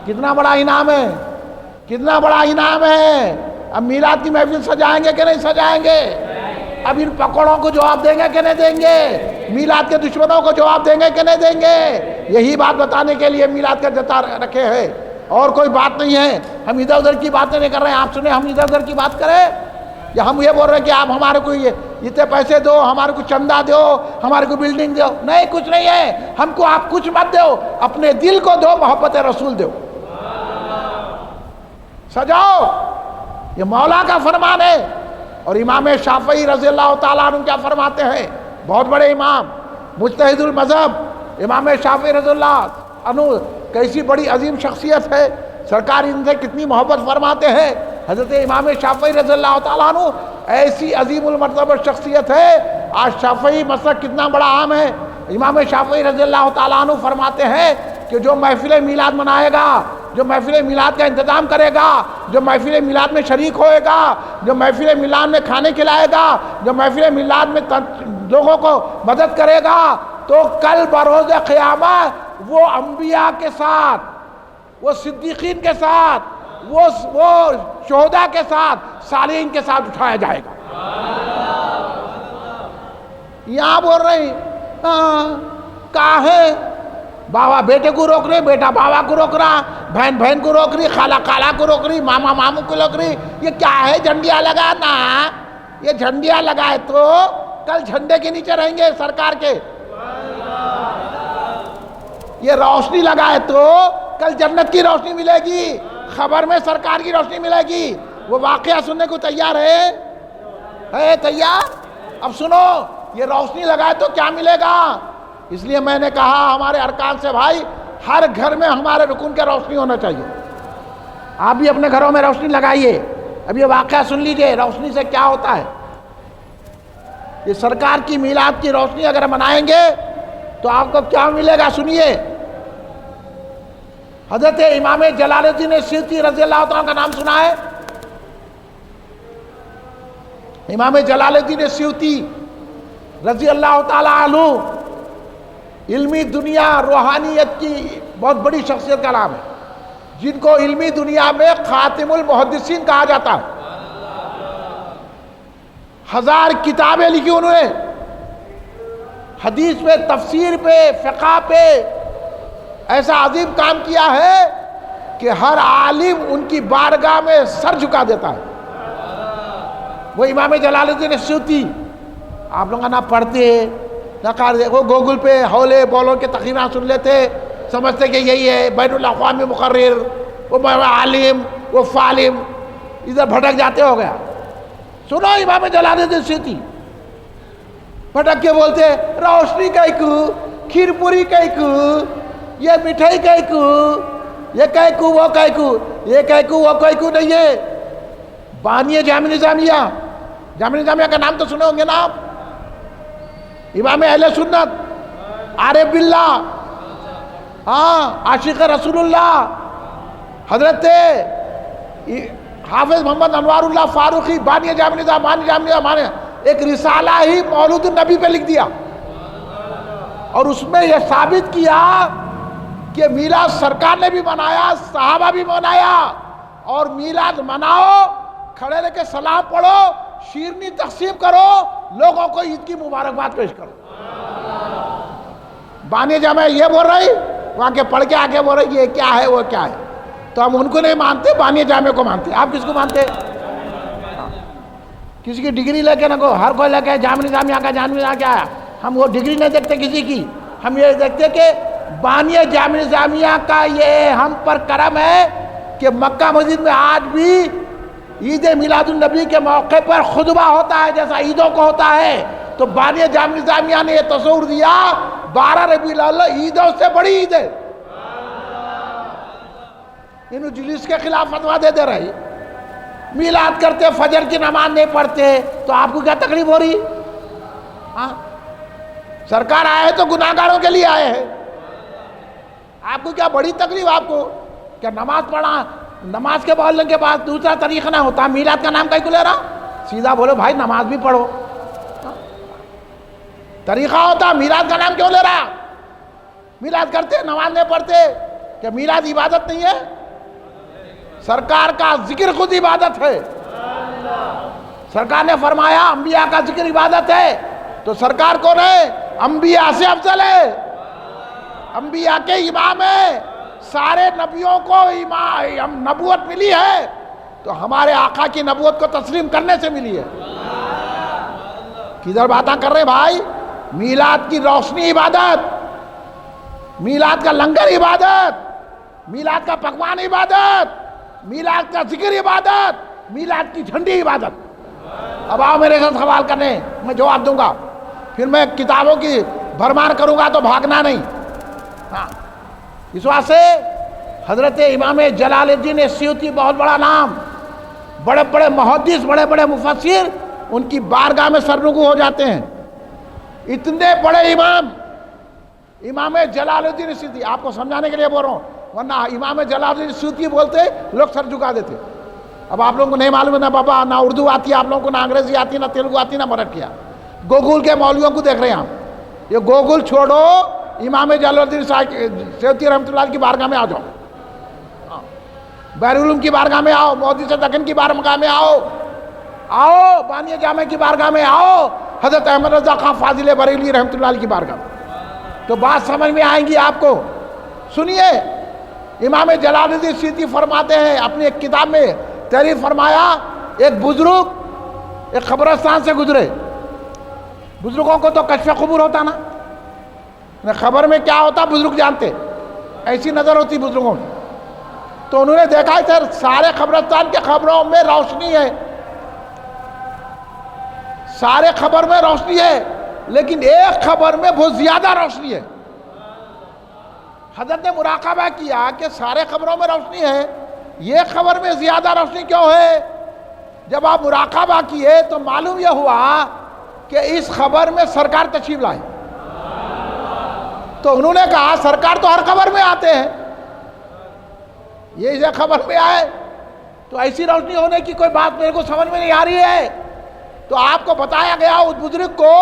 کتنا بڑا انعام ہے, کتنا بڑا انعام ہے. اب میلاد کی محفل سجائیں گے کہ نہیں سجائیں گے؟ اب ان پکوڑوں کو جواب دیں گے کہ نہیں دیں گے؟ میلاد کے دشمنوں کو جواب دیں گے کہ نہیں دیں گے؟ یہی بات بتانے کے لیے میلاد کا جتا رکھے ہیں, اور کوئی بات نہیں ہے. ہم ادھر ادھر کی باتیں نہیں کر رہے ہیں. آپ سنیں ہم ادھر ادھر کی بات کریں, یا ہم یہ بول رہے ہیں کہ آپ ہمارے کو اتنے پیسے دو, ہمارے کو چندہ دو, ہمارے کو بلڈنگ دو؟ نہیں, کچھ نہیں ہے. ہم کو آپ کچھ مت دو, اپنے دل کو دو, محبت رسول دو, سجاؤ. یہ مولا کا فرمان ہے. اور امام شافعی رضی اللہ تعالیٰ عنہ کیا فرماتے ہیں؟ بہت بڑے امام, مجتہد المذہب امام شافعی رضی اللہ عنہ کیسی بڑی عظیم شخصیت ہے, سرکار ان سے کتنی محبت فرماتے ہیں. حضرت امام شافعی رضی اللہ تعالیٰ عنہ ایسی عظیم المرتبہ شخصیت ہے. آج شافعی مسلک کتنا بڑا عام ہے. امام شافعی رضی اللہ تعالیٰ عنہ فرماتے ہیں کہ جو محفل میلاد منائے گا جو محفل میلاد کا انتظام کرے گا، جو محفل میلاد میں شریک ہوئے گا، جو محفل میلاد میں کھانے کھلائے گا، جو محفل میلاد میں لوگوں کو مدد کرے گا، تو کل بروز قیامت وہ انبیاء کے ساتھ، وہ صدیقین کے ساتھ، وہ شہداء کے ساتھ، صالحین کے ساتھ اٹھایا جائے گا۔ یہاں بول رہے ہیں کہاں ہے؟ بابا بیٹے کو روک رہے، بیٹا بابا کو روک رہا، بہن بہن کو روک رہی، خالہ خالہ کو روک رہی، ماما ماموں کو روک رہی۔ یہ کیا ہے؟ جھنڈیاں لگانا؟ یہ جھنڈیاں لگائے تو کل جھنڈے کے نیچے رہیں گے سرکار کے، یہ روشنی لگائے تو کل جنت کی روشنی ملے گی، خبر میں سرکار کی روشنی ملے گی۔ وہ واقعہ سننے کو تیار ہے تیار؟ اب سنو، یہ روشنی لگائے تو کیا ملے گا؟ اس لیے میں نے کہا ہمارے ارکان سے بھائی، ہر گھر میں ہمارے رکن کے روشنی ہونا چاہیے۔ آپ بھی اپنے گھروں میں روشنی لگائیے۔ اب یہ واقعہ سن لیجئے روشنی سے کیا ہوتا ہے۔ یہ سرکار کی میلاد کی روشنی اگر منائیں گے تو آپ کو کیا ملے گا؟ سنیے، حضرت امام جلال الدین سیوطی رضی اللہ تعالیٰ کا نام سنا ہے؟ امام جلال الدین سیوطی رضی اللہ تعالیٰ عنہ علمی دنیا روحانیت کی بہت بڑی شخصیت کا نام ہے، جن کو علمی دنیا میں خاتم المحدثین کہا جاتا ہے۔ 1000 کتابیں لکھی انہوں نے، حدیث پہ، تفسیر پہ، فقہ پہ، ایسا عظیم کام کیا ہے کہ ہر عالم ان کی بارگاہ میں سر جھکا دیتا ہے۔ وہ امام جلال الدین سیوطی، آپ لوگ نہ پڑھتے نہ کرتے، وہ گوگل پہ ہولے بولوں کے تقریریں سن لیتے، سمجھتے کہ یہی ہے بین الاقوامی مقرر، وہ عالم، وہ فالم، ادھر بھٹک جاتے ہو گیا۔ سنو امام جلال الدین سیوطی بھٹک کے بولتے روشنی کائکو، کھیر پوری کائکو، یہ مٹھائی کائکو، یہ کائکو وہ کائکو، یہ کائکو وہ کائکو نہیں ہے۔ بانی جامع نظامیہ، جامع نظامیہ کا نام تو سنے ہوں گے نا آپ، امام اہل سنت، عارف باللہ، عاشق رسول اللہ، حضرت حافظ محمد انوار اللہ فاروقی، بانی جامع نظام، بانی جامع نظام، ایک رسالہ ہی مولود النبی پہ لکھ دیا، اور اس میں یہ ثابت کیا کہ میلاد سرکار نے بھی منایا، صحابہ بھی منایا، اور میلاد مناؤ، کھڑے رہ کے سلام پڑھو، شیرنی تقسیم کرو، لوگوں کو عید کی مبارکباد پیش کرو۔ بانی جامع یہ بول رہی، وہاں کے پڑھ کے آگے بول رہی یہ کیا ہے وہ کیا ہے، تو ہم ان کو نہیں مانتے، بانی جامع کو مانتے۔ آپ کس کو مانتے؟ کسی کی ڈگری لے کے نہ کو، ہر کوئی لے کے جامع نظامیہ کا جامع نظامیہ کیا ہے، ہم وہ ڈگری نہیں دیکھتے کسی کی، ہم یہ دیکھتے کہ بانی جامع نظامیہ کا یہ ہم پر کرم ہے کہ مکہ مسجد میں آج بھی عید میلاد النبی کے موقع پر خطبہ ہوتا ہے جیسا عیدوں کو ہوتا ہے۔ تو بانی جامع نظامیہ نے یہ تصور دیا 12 ربیع الاول عیدوں سے بڑی عید ہے، انہوں جلیس کے خلاف فتویٰ دے رہے، میلاد کرتے، فجر کی نماز نہیں پڑھتے، تو آپ کو کیا تکلیف ہو رہی؟ سرکار آئے تو گناہگاروں کے لیے آئے ہیں، آپ کو کیا بڑی تکلیف؟ آپ کو کیا نماز پڑھا، نماز کے بولنے کے بعد دوسرا طریقہ نہ ہوتا، میلاد کا نام کہیں کو لے رہا؟ سیدھا بولو بھائی نماز بھی پڑھو، طریقہ ہوتا، میلاد کا نام کیوں لے رہا؟ میلاد کرتے، نماز نہیں پڑھتے، کیا میلاد عبادت نہیں ہے؟ سرکار کا ذکر خود عبادت ہے، سرکار نے فرمایا انبیاء کا ذکر عبادت ہے، تو سرکار کون ہے؟ انبیاء سے افضل ہے، انبیاء کے امام ہے، سارے نبیوں کو نبوت ملی ہے، تو ہمارے آقا کی نبوت کو تسلیم کرنے سے ملی ہے۔ کدھر باتاں کر رہے بھائی؟ میلاد کی روشنی عبادت، میلاد کا لنگر عبادت، میلاد کا پکوان عبادت، میلاد کا ذکر عبادت، میلاد کی جھنڈی عبادت۔ اب آؤ میرے ساتھ سوال کرنے، میں جواب دوں گا، پھر میں کتابوں کی بھرمار کروں گا تو بھاگنا نہیں۔ اس واسطے حضرت امام جلال الدین سیوطی بہت بڑا نام، بڑے بڑے محدث، بڑے بڑے مفسر ان کی بارگاہ میں سرنگو ہو جاتے ہیں، اتنے بڑے امام، امام جلال الدین سیوطی، آپ کو سمجھانے کے لیے بول رہا ہوں، ورنہ امام جلال الدین سیوطی بولتے لوگ سر جھکا دیتے. اب آپ لوگوں کو نہیں معلوم ہے نا بابا، نہ اردو آتی ہے آپ لوگوں کو، نہ انگریزی آتی ہے، نہ تیلگو آتی ہے، نہ مراٹھی. گوگل کے مولویوں کو دیکھ رہے ہیں آپ. یہ گوگل چھوڑو، امام جلال الدین سیوطی رحمۃ اللہ کی بارگاہ میں آ جاؤ، بحر العلوم کی بارگاہ میں آؤ، محدث دکن کی بارگاہ میں آؤ، بانی جامع کی بارگاہ میں آؤ، حضرت احمد رضا خان فاضل بریلوی رحمۃ اللہ علیہ کی بارگاہ میں، تو بات سمجھ میں آئیں گی آپ کو. سنیے، امام جلال الدین سیوطی فرماتے ہیں اپنی ایک کتاب میں تحریر فرمایا، ایک بزرگ ایک قبرستان سے گزرے. بزرگوں کو تو کشف قبور ہوتا نا، خبر میں کیا ہوتا بزرگ جانتے، ایسی نظر ہوتی بزرگوں میں. تو انہوں نے دیکھا ادھر سارے قبرستان کے خبروں میں روشنی ہے، سارے خبر میں روشنی ہے، لیکن ایک خبر میں بہت زیادہ روشنی ہے. حضرت نے مراقبہ کیا کہ سارے خبروں میں روشنی ہے، یہ خبر میں زیادہ روشنی کیوں ہے؟ جب آپ مراقبہ کیے تو معلوم یہ ہوا کہ اس خبر میں سرکار تشریف لائے. تو انہوں نے کہا سرکار تو ہر خبر میں آتے ہیں، یہ خبر میں آئے تو ایسی روشنی ہونے کی کوئی بات میرے کو سمجھ میں نہیں آ رہی ہے. تو آپ کو بتایا گیا اس بزرگ کو،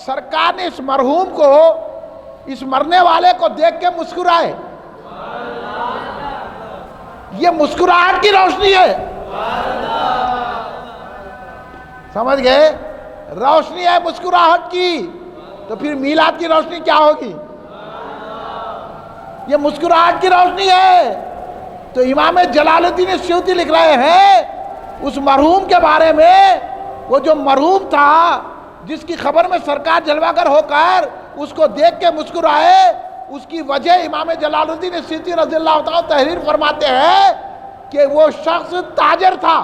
سرکار نے اس مرحوم کو، اس مرنے والے کو دیکھ کے مسکرائے. یہ مسکراہٹ کی روشنی ہے، سمجھ گئے؟ روشنی ہے مسکراہٹ کی. تو پھر میلاد کی روشنی کیا ہوگی؟ یہ مسکراہٹ کی روشنی ہے. تو امام جلال الدین سیوطی لکھ رہے ہیں اس مرحوم کے بارے میں، وہ جو مرحوم تھا جس کی خبر میں سرکار جلوہ گر ہو کر اس کو دیکھ کے مسکرائے، اس کی وجہ امام جلال الدین سیوطی رضی اللہ تعالیٰ تحریر فرماتے ہیں کہ وہ شخص تاجر تھا،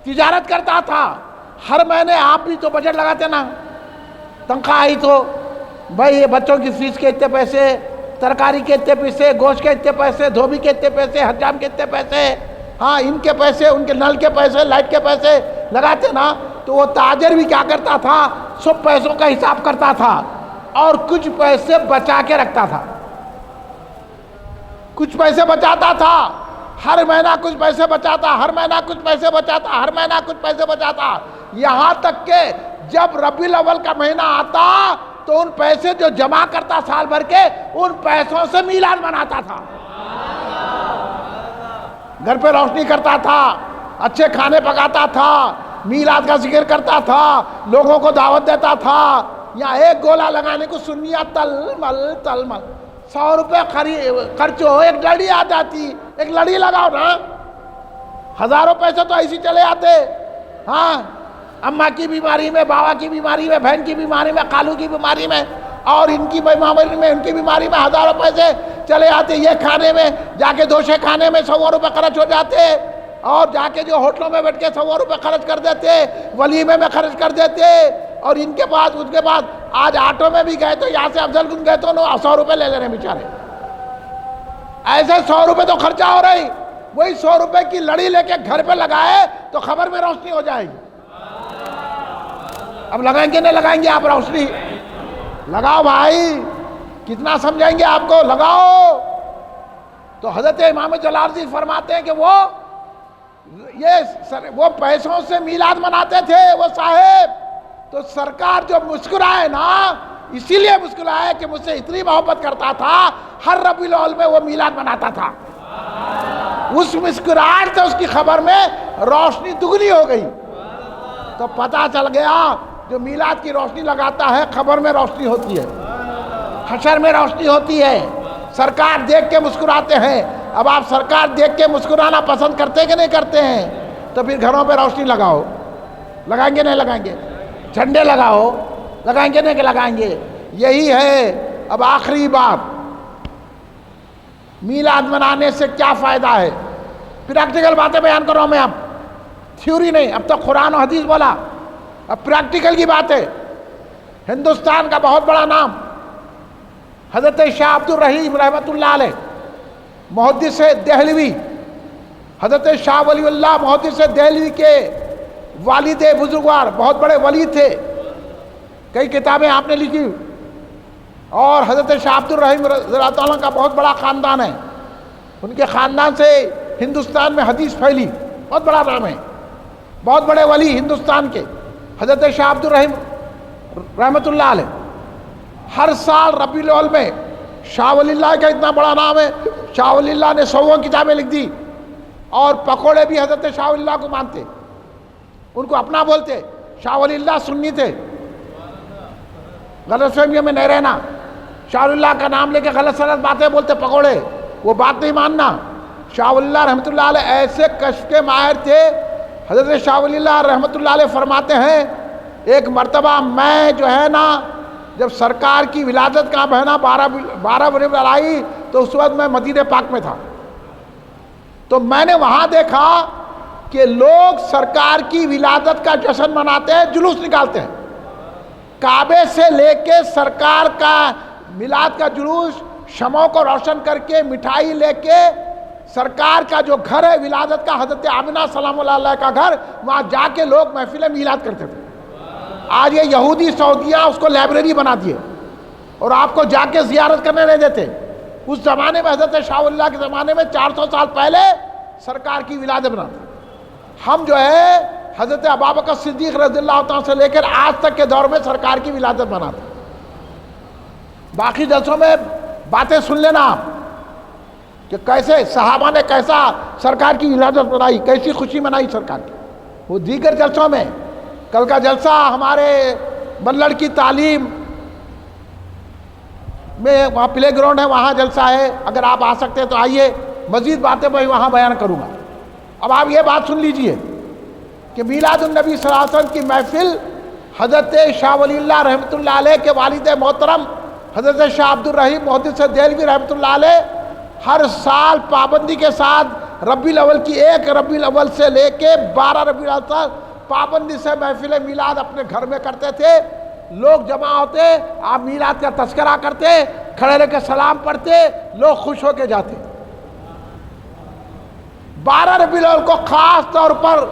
تجارت کرتا تھا. ہر مہینے آپ بھی تو بجٹ لگاتے نا، تنخواہ آئی تو بھائی بچوں کی فیس کے اتنے پیسے، ترکاری کے اتنے پیسے، گوشت کے اتنے پیسے، دھوبی کے اتنے پیسے، حجام کے اتنے پیسے، ہاں ان کے پیسے، ان کے نل کے پیسے، لائٹ کے پیسے لگاتے نا. تو وہ تاجر بھی کیا کرتا تھا؟ سب پیسوں کا حساب کرتا تھا اور کچھ پیسے بچا کے رکھتا تھا، کچھ پیسے بچاتا تھا، ہر مہینہ کچھ پیسے بچاتا، ہر مہینہ کچھ پیسے بچاتا، ہر مہینہ کچھ پیسے بچاتا، یہاں تک کہ جب ربیع الاول کا مہینہ آتا تو ان پیسے جو جمع کرتا سال بھر کے، ان پیسوں سے میلاد مناتا تھا. گھر پہ روشنی کرتا تھا، اچھے کھانے پکاتا تھا، میلاد کا ذکر کرتا تھا، لوگوں کو دعوت دیتا تھا. یہاں ایک گولا لگانے کو سنیا تلمل تلمل 100 روپے خرچ ہو، ایک لڑی آ جاتی، ایک لڑی لگاؤ نا، ہزاروں پیسے تو ایسی چلے آتے. ہاں، اماں کی بیماری میں، بابا کی بیماری میں، بہن کی بیماری میں، خالو کی بیماری میں، اور ان کی بیماری میں، ان کی بیماری میں ہزاروں پیسے چلے آتے. یہ کھانے میں جا کے دوشے کھانے میں 100 روپے خرچ ہو جاتے، اور جا کے جو ہوٹلوں میں بیٹھ کے 100 روپے خرچ کر دیتے، ولیمے میں خرچ کر دیتے. اور ان کے بعد اس کے بعد آج آٹو میں بھی گئے تو یہاں سے افضل گنج گئے تو 100 روپے لے لے رہے بیچارے. ایسے 100 روپے تو خرچہ ہو رہی، وہی 100 روپے کی لڑی لے کے گھر پہ لگائے تو خبر میں روشنی ہو جائے گی. اب لگائیں گے نہیں لگائیں گے آپ روشنی؟ لگاؤ بھائی، کتنا سمجھائیں گے آپ کو، لگاؤ. تو حضرت امام جلال الدین فرماتے ہیں کہ وہ پیسوں سے میلاد مناتے تھے وہ صاحب. تو سرکار جو مسکرائے نا، اسی لیے مسکرائے کہ مجھ سے اتنی محبت کرتا تھا، ہر ربیع الاول میں وہ میلاد مناتا تھا. اس مسکراہٹ سے اس کی خبر میں روشنی دگنی ہو گئی. تو پتہ چل گیا جو میلاد کی روشنی لگاتا ہے خبر میں روشنی ہوتی ہے، حشر میں روشنی ہوتی ہے. سرکار دیکھ کے مسکراتے ہیں. اب آپ سرکار دیکھ کے مسکرانا پسند کرتے کہ نہیں کرتے ہیں؟ تو پھر گھروں پہ روشنی لگاؤ. لگائیں گے نہیں لگائیں گے؟ جھنڈے لگاؤ. لگائیں گے نہیں کہ لگائیں گے؟ یہی ہے. اب آخری بات، میلاد منانے سے کیا فائدہ ہے؟ پریکٹیکل باتیں بیان کر رہا ہوں میں. اب تھیوری نہیں، اب تک قرآن و حدیث بولا، اب پریکٹیکل کی بات ہے. ہندوستان کا بہت بڑا نام حضرت شاہ عبد الرحیم رحمۃ اللہ علیہ، محدث دہلوی، حضرت شاہ ولی اللہ محدث دہلوی کے والد بزرگوار، بہت بڑے ولی تھے. کئی کتابیں آپ نے لکھی، اور حضرت شاہ عبد الرحیم رضی اللہ تعالیٰ کا بہت بڑا خاندان ہے. ان کے خاندان سے ہندوستان میں حدیث پھیلی، بہت بڑا نام ہے، بہت بڑے ولی ہندوستان کے حضرت شاہ عبد الرحیم رحمۃ اللہ علیہ۔ ہر سال ربیع الاول میں شاہ ولی اللہ کا اتنا بڑا نام ہے، شاہ ولی اللہ نے 100 کتابیں لکھ دی، اور پکوڑے بھی حضرت شاہ ولی اللہ کو مانتے، ان کو اپنا بولتے۔ شاہ ولی اللہ سنی تھے، غلط فہمیوں میں نہیں رہنا، شاہ ولی اللہ کا نام لے کے غلط سلط باتیں بولتے پکوڑے، وہ بات نہیں ماننا۔ شاہ ولی اللہ رحمۃ اللہ علیہ ایسے کشف کے ماہر تھے، حضرت شاہ ولی اللہ رحمۃ اللہ علیہ فرماتے ہیں ایک مرتبہ میں جو ہے نا، جب سرکار کی ولادت کا بہنا 12 ربیع آئی تو اس وقت میں مدینہ پاک میں تھا، تو میں نے وہاں دیکھا کہ لوگ سرکار کی ولادت کا جشن مناتے ہیں، جلوس نکالتے ہیں، کعبے سے لے کے سرکار کا میلاد کا جلوس، شمعوں کو روشن کر کے، مٹھائی لے کے، سرکار کا جو گھر ہے ولادت کا، حضرت آمنہ سلام اللہ علیہ کا گھر، وہاں جا کے لوگ محفل میلاد کرتے تھے۔ آج یہ یہودی سعودیہ اس کو لائبریری بنا دیے اور آپ کو جا کے زیارت کرنے نہیں دیتے۔ اس زمانے میں حضرت شاہ ولی اللہ کے زمانے میں 400 سال پہلے سرکار کی ولادت بناتے۔ ہم جو ہے حضرت ابوبکر صدیق رضی اللہ تعالیٰ سے لے کر آج تک کے دور میں سرکار کی ولادت مناتے۔ باقی جلسوں میں باتیں سن لینا آپ کہ کیسے صحابہ نے کیسا سرکار کی ولادت منائی، کیسی خوشی منائی سرکار کی، وہ دیگر جلسوں میں۔ کل کا جلسہ ہمارے بلڑ کی تعلیم میں، وہاں پلے گراؤنڈ ہے، وہاں جلسہ ہے، اگر آپ آ سکتے ہیں تو آئیے، مزید باتیں میں وہاں بیان کروں گا۔ اب آپ یہ بات سن لیجئے کہ میلاد النبی صلی اللہ علیہ وسلم کی محفل حضرت شاہ ولی اللہ رحمۃ اللہ علیہ کے والد محترم حضرت شاہ عبد الرحیم محدث دہلوی رحمۃ اللہ علیہ ہر سال پابندی کے ساتھ ربیع الاول کی 1 ربیع الاول سے لے کے 12 ربیع الاول تک پابندی سے محفل میلاد اپنے گھر میں کرتے تھے۔ لوگ جمع ہوتے، آپ میلاد کا تذکرہ کرتے، کھڑے رہ کے سلام پڑھتے، لوگ خوش ہو کے جاتے۔ 12 ربیع الاول کو خاص طور پر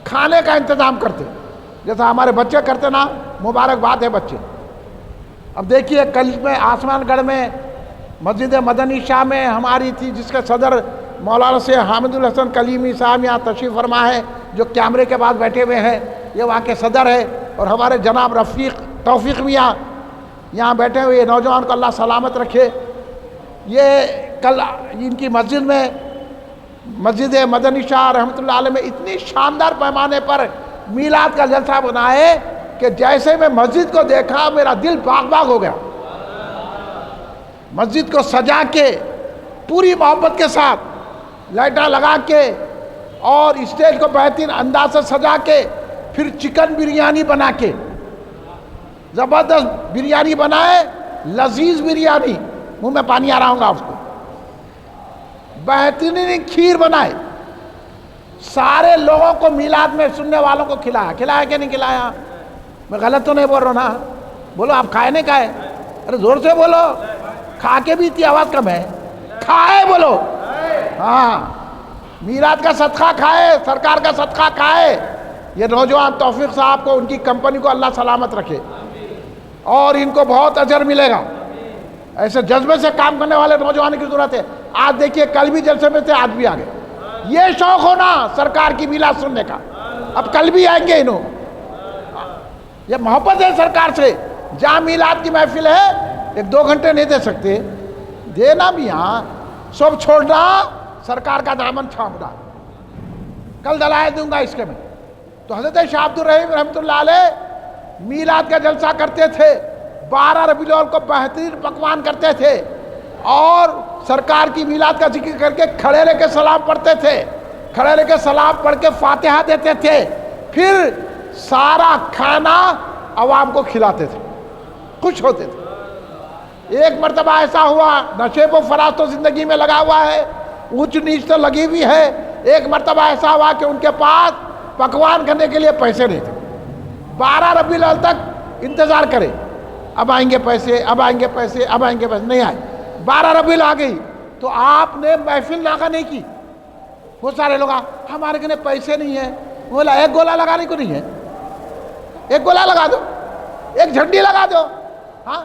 کھانے کا انتظام کرتے، جیسا ہمارے بچے کرتے نا، مبارکباد ہے بچے۔ اب دیکھیے کل میں آسمان گڑھ میں مسجد مدنی شاہ میں ہماری تھی، جس کے صدر مولانا سے حامد الحسن کلیمی صاحب یہاں تشریف فرما ہے، جو کیمرے کے بعد بیٹھے ہوئے ہیں، یہ وہاں کے صدر ہے، اور ہمارے جناب رفیق توفیق میاں یہاں بیٹھے ہوئے، نوجوان کو اللہ سلامت رکھے۔ یہ کل ان کی مسجد میں، مسجد مدنی شاہ رحمۃ اللہ علیہ میں اتنی شاندار پیمانے پر میلاد کا جلسہ بنا ہے کہ جیسے میں مسجد کو دیکھا میرا دل باغ باغ ہو گیا۔ مسجد کو سجا کے پوری محبت کے ساتھ لائٹاں لگا کے اور اسٹیج کو بہترین انداز سے سجا کے، پھر چکن بریانی بنا کے، زبردست بریانی بنائے، لذیذ بریانی، منہ میں پانی آ رہا ہوں گا آپ کو، بہترین کھیر بنائے، سارے لوگوں کو میلاد میں سننے والوں کو کھلایا کہ نہیں کھلایا؟ میں غلط تو نہیں بول رہا نا؟ بولو آپ کھائے نہیں کھائے؟ ارے زور سے بولو، کھا کے بھی اتنی آواز کم ہے، کھائے بولو۔ ہاں، میلاد کا صدقہ کھائے، سرکار کا صدقہ کھائے۔ یہ نوجوان توفیق صاحب کو، ان کی کمپنی کو اللہ سلامت رکھے اور ان کو بہت اجر ملے گا۔ ایسے جذبے سے کام کرنے والے نوجوان کی ضرورت ہے۔ آج دیکھیے کل بھی جلسے میں تھے، آج بھی آ گئے۔ یہ شوق ہونا سرکار کی میلاد سننے کا، اب کل بھی آئیں گے انہوں۔ یہ محبت ہے سرکار سے۔ جہاں میلاد کی محفل ہے 1-2 گھنٹے نہیں دے سکتے، دینا بھی، ہاں سب چھوڑنا، سرکار کا دامن تھامنا۔ کل دلائل دوں گا اس کے میں۔ تو حضرت شاہ عبد الرحیم رحمۃ اللہ علیہ میلاد کا جلسہ کرتے تھے، 12 ربیع الاول کو بہترین پکوان کرتے تھے، اور سرکار کی میلاد کا ذکر کر کے کھڑے رہ کے سلام پڑھتے تھے، کھڑے رہ کے سلام پڑھ کے فاتحہ دیتے تھے، پھر سارا کھانا عوام کو کھلاتے تھے، خوش ہوتے تھے۔ ایک مرتبہ ایسا ہوا، نشیب و فراز تو زندگی میں لگا ہوا ہے، اونچ نیچ تو لگی ہوئی ہے۔ ایک مرتبہ ایسا ہوا کہ ان کے پاس پکوان کرنے کے لیے پیسے نہیں تھے، 12 ربیع الاول تک انتظار کرے، اب آئیں گے پیسے، اب آئیں گے پیسے، اب آئیں گے پیسے، نہیں آئے۔ 12 ربیع الاول آ گئی تو آپ نے محفل ناغہ نہیں کی۔ وہ سارے لوگ ہمارے کنے پیسے نہیں ہیں، بولا ایک گولا لگانے کو نہیں ہے، ایک گولا لگا دو، ایک جھنڈی لگا دو۔ ہاں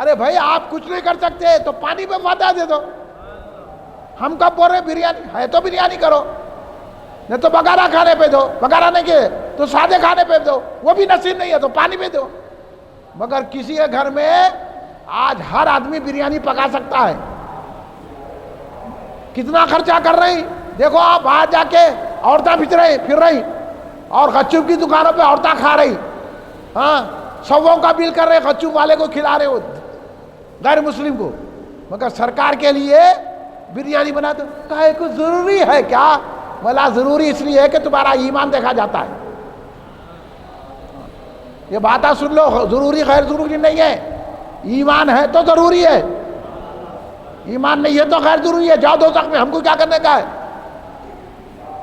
ارے بھائی آپ کچھ نہیں کر سکتے تو پانی پہ فاتحہ دے دو۔ ہم کب بول رہے ہیں بریانی ہے تو بریانی کرو، نہیں تو بگارا کھانے پہ دو، بگارا نہیں کہ تو سادے کھانے پہ دو، وہ بھی نصیب نہیں ہے تو پانی پہ دو۔ مگر کسی کے گھر میں آج ہر آدمی بریانی پکا سکتا ہے، کتنا خرچہ کر رہی، دیکھو آپ باہر جا کے عورتیں پھر رہی اور غچوب کی دکانوں پہ عورتیں کھا رہی، ہاں سووں کا بل کر رہے، غچوب والے کو کھلا رہے ہو غیر مسلم کو، مگر سرکار کے لیے بریانی بنا دو، کہے کو ضروری ہے کیا؟ بلا ضروری اس لیے ہے کہ تمہارا ایمان دیکھا جاتا ہے۔ یہ باتیں سن لو، ضروری غیر ضروری نہیں ہے، ایمان ہے تو ضروری ہے، ایمان نہیں ہے تو غیر ضروری ہے، جاؤ دوزخ میں، ہم کو کیا کرنے کا ہے؟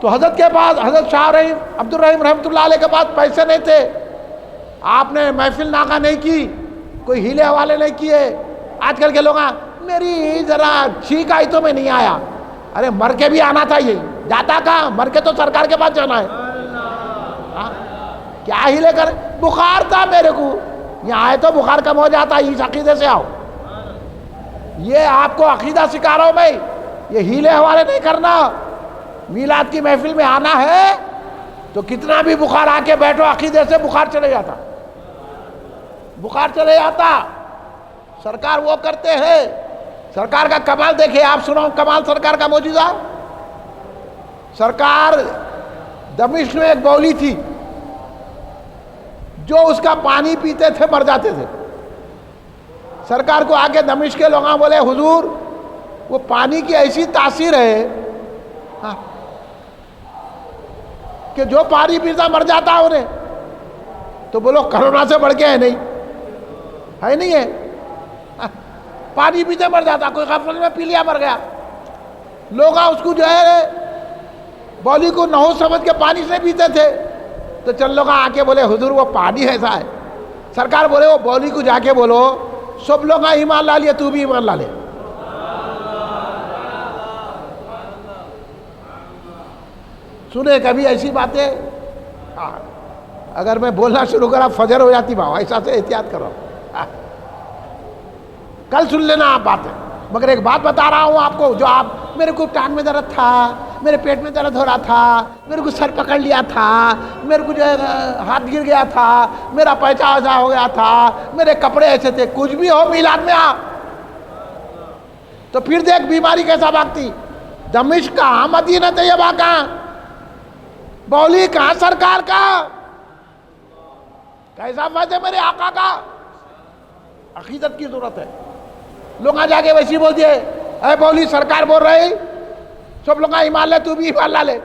تو حضرت کے پاس، حضرت شاہ رحیم عبد الرحیم رحمۃ اللہ علیہ کے پاس پیسے نہیں تھے، آپ نے محفل ناغہ نہیں کی، کوئی ہیلے حوالے نہیں کیے۔ آج کل کے لوگ میری ذرا چھینک آئی تو میں نہیں آیا، ارے مر کے بھی آنا تھا، یہ جاتا کہاں؟ مر کے تو سرکار کے پاس جانا ہے، کیا ہیلے کر؟ بخار تھا میرے کو، یہاں آئے تو بخار کم ہو جاتا، اس عقیدے سے آؤ۔ یہ آپ کو عقیدہ سکھا رہا ہوں میں، یہ ہیلے حوالے نہیں کرنا۔ میلاد کی محفل میں آنا ہے تو کتنا بھی بخار آ کے بیٹھو، عقیدے سے بخار چلے جاتا، بخار چلے جاتا۔ سرکار وہ کرتے ہیں، سرکار کا کمال دیکھیں، آپ سنو کمال سرکار کا موجودہ۔ سرکار دمشق میں ایک بولی تھی، جو اس کا پانی پیتے تھے مر جاتے تھے۔ سرکار کو آگے دمشق کے لوگ بولے حضور وہ پانی کی ایسی تاثیر ہے کہ جو پانی پیتا مر جاتا ہے انہیں، تو بولو کرونا سے بڑھ کے ہے نہیں ہے، پانی پیتے مر جاتا، کوئی غفلت میں پی لیا مر گیا۔ لوگ اس کو جو ہے بولی کو نحوست سمجھ کے پانی سے پیتے تھے، تو چند لوگ آ کے بولے حضور وہ پانی ایسا ہے۔ سرکار بولے وہ بولی کو جا کے بولو سب لوگ ایمان لا لیا، تو بھی ایمان لا لے۔ سنے کبھی ایسی باتیں؟ اگر میں بولنا شروع کرا فجر ہو جاتی بھاؤ، ایسا سے احتیاط کرو، کل سن لینا آپ باتیں۔ مگر ایک بات بتا رہا ہوں آپ کو، جو آپ میرے کو ٹانگ میں درد تھا، میرے پیٹ میں درد ہو رہا تھا، میرے کو سر پکڑ لیا تھا، میرے کو جو ہے ہاتھ گر گیا تھا، میرا پیچھا ایسا ہو گیا تھا، میرے کپڑے ایسے تھے، کچھ بھی ہو میلاد میں آ، تو پھر دیکھ بیماری کیسا بھاگتی۔ دمشق کہاں، مدینہ طیبہ کہاں، بولی کہاں، سرکار کا کیسا فیض ہے میرے آقا کا۔ عقیدت کی ضرورت ہے۔ لوگ آ جا کے ویسی بول دیے، اے بولی سرکار بول رہے سب لوگ ایمان لے، تو بھی ایمان لا لے۔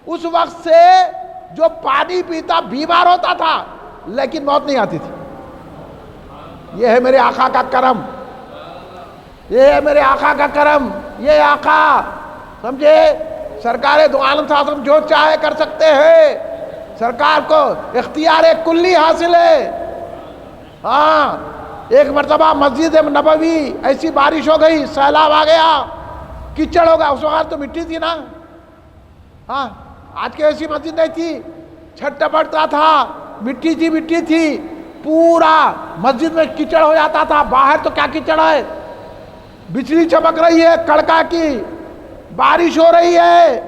اس وقت سے جو پانی پیتا بیمار ہوتا تھا لیکن موت نہیں آتی تھی۔ یہ ہے میرے آقا کا کرم، یہ ہے میرے آقا کا کرم۔ یہ آقا سمجھے، سرکار دو عالم صلی اللہ علیہ وسلم جو چاہے کر سکتے ہیں، سرکار کو اختیار کلی حاصل ہے۔ ہاں ایک مرتبہ مسجد نبوی ایسی بارش ہو گئی، سیلاب آ گیا، کیچڑ ہو گیا، اس وقت تو مٹی تھی نا، ہاں آج کے ایسی مسجد نہیں تھی، چھت ٹپکتا تھا، مٹی تھی، پورا مسجد میں کیچڑ ہو جاتا تھا۔ باہر تو کیا کیچڑ ہے، بجلی چمک رہی ہے کڑکا کی، بارش ہو رہی ہے،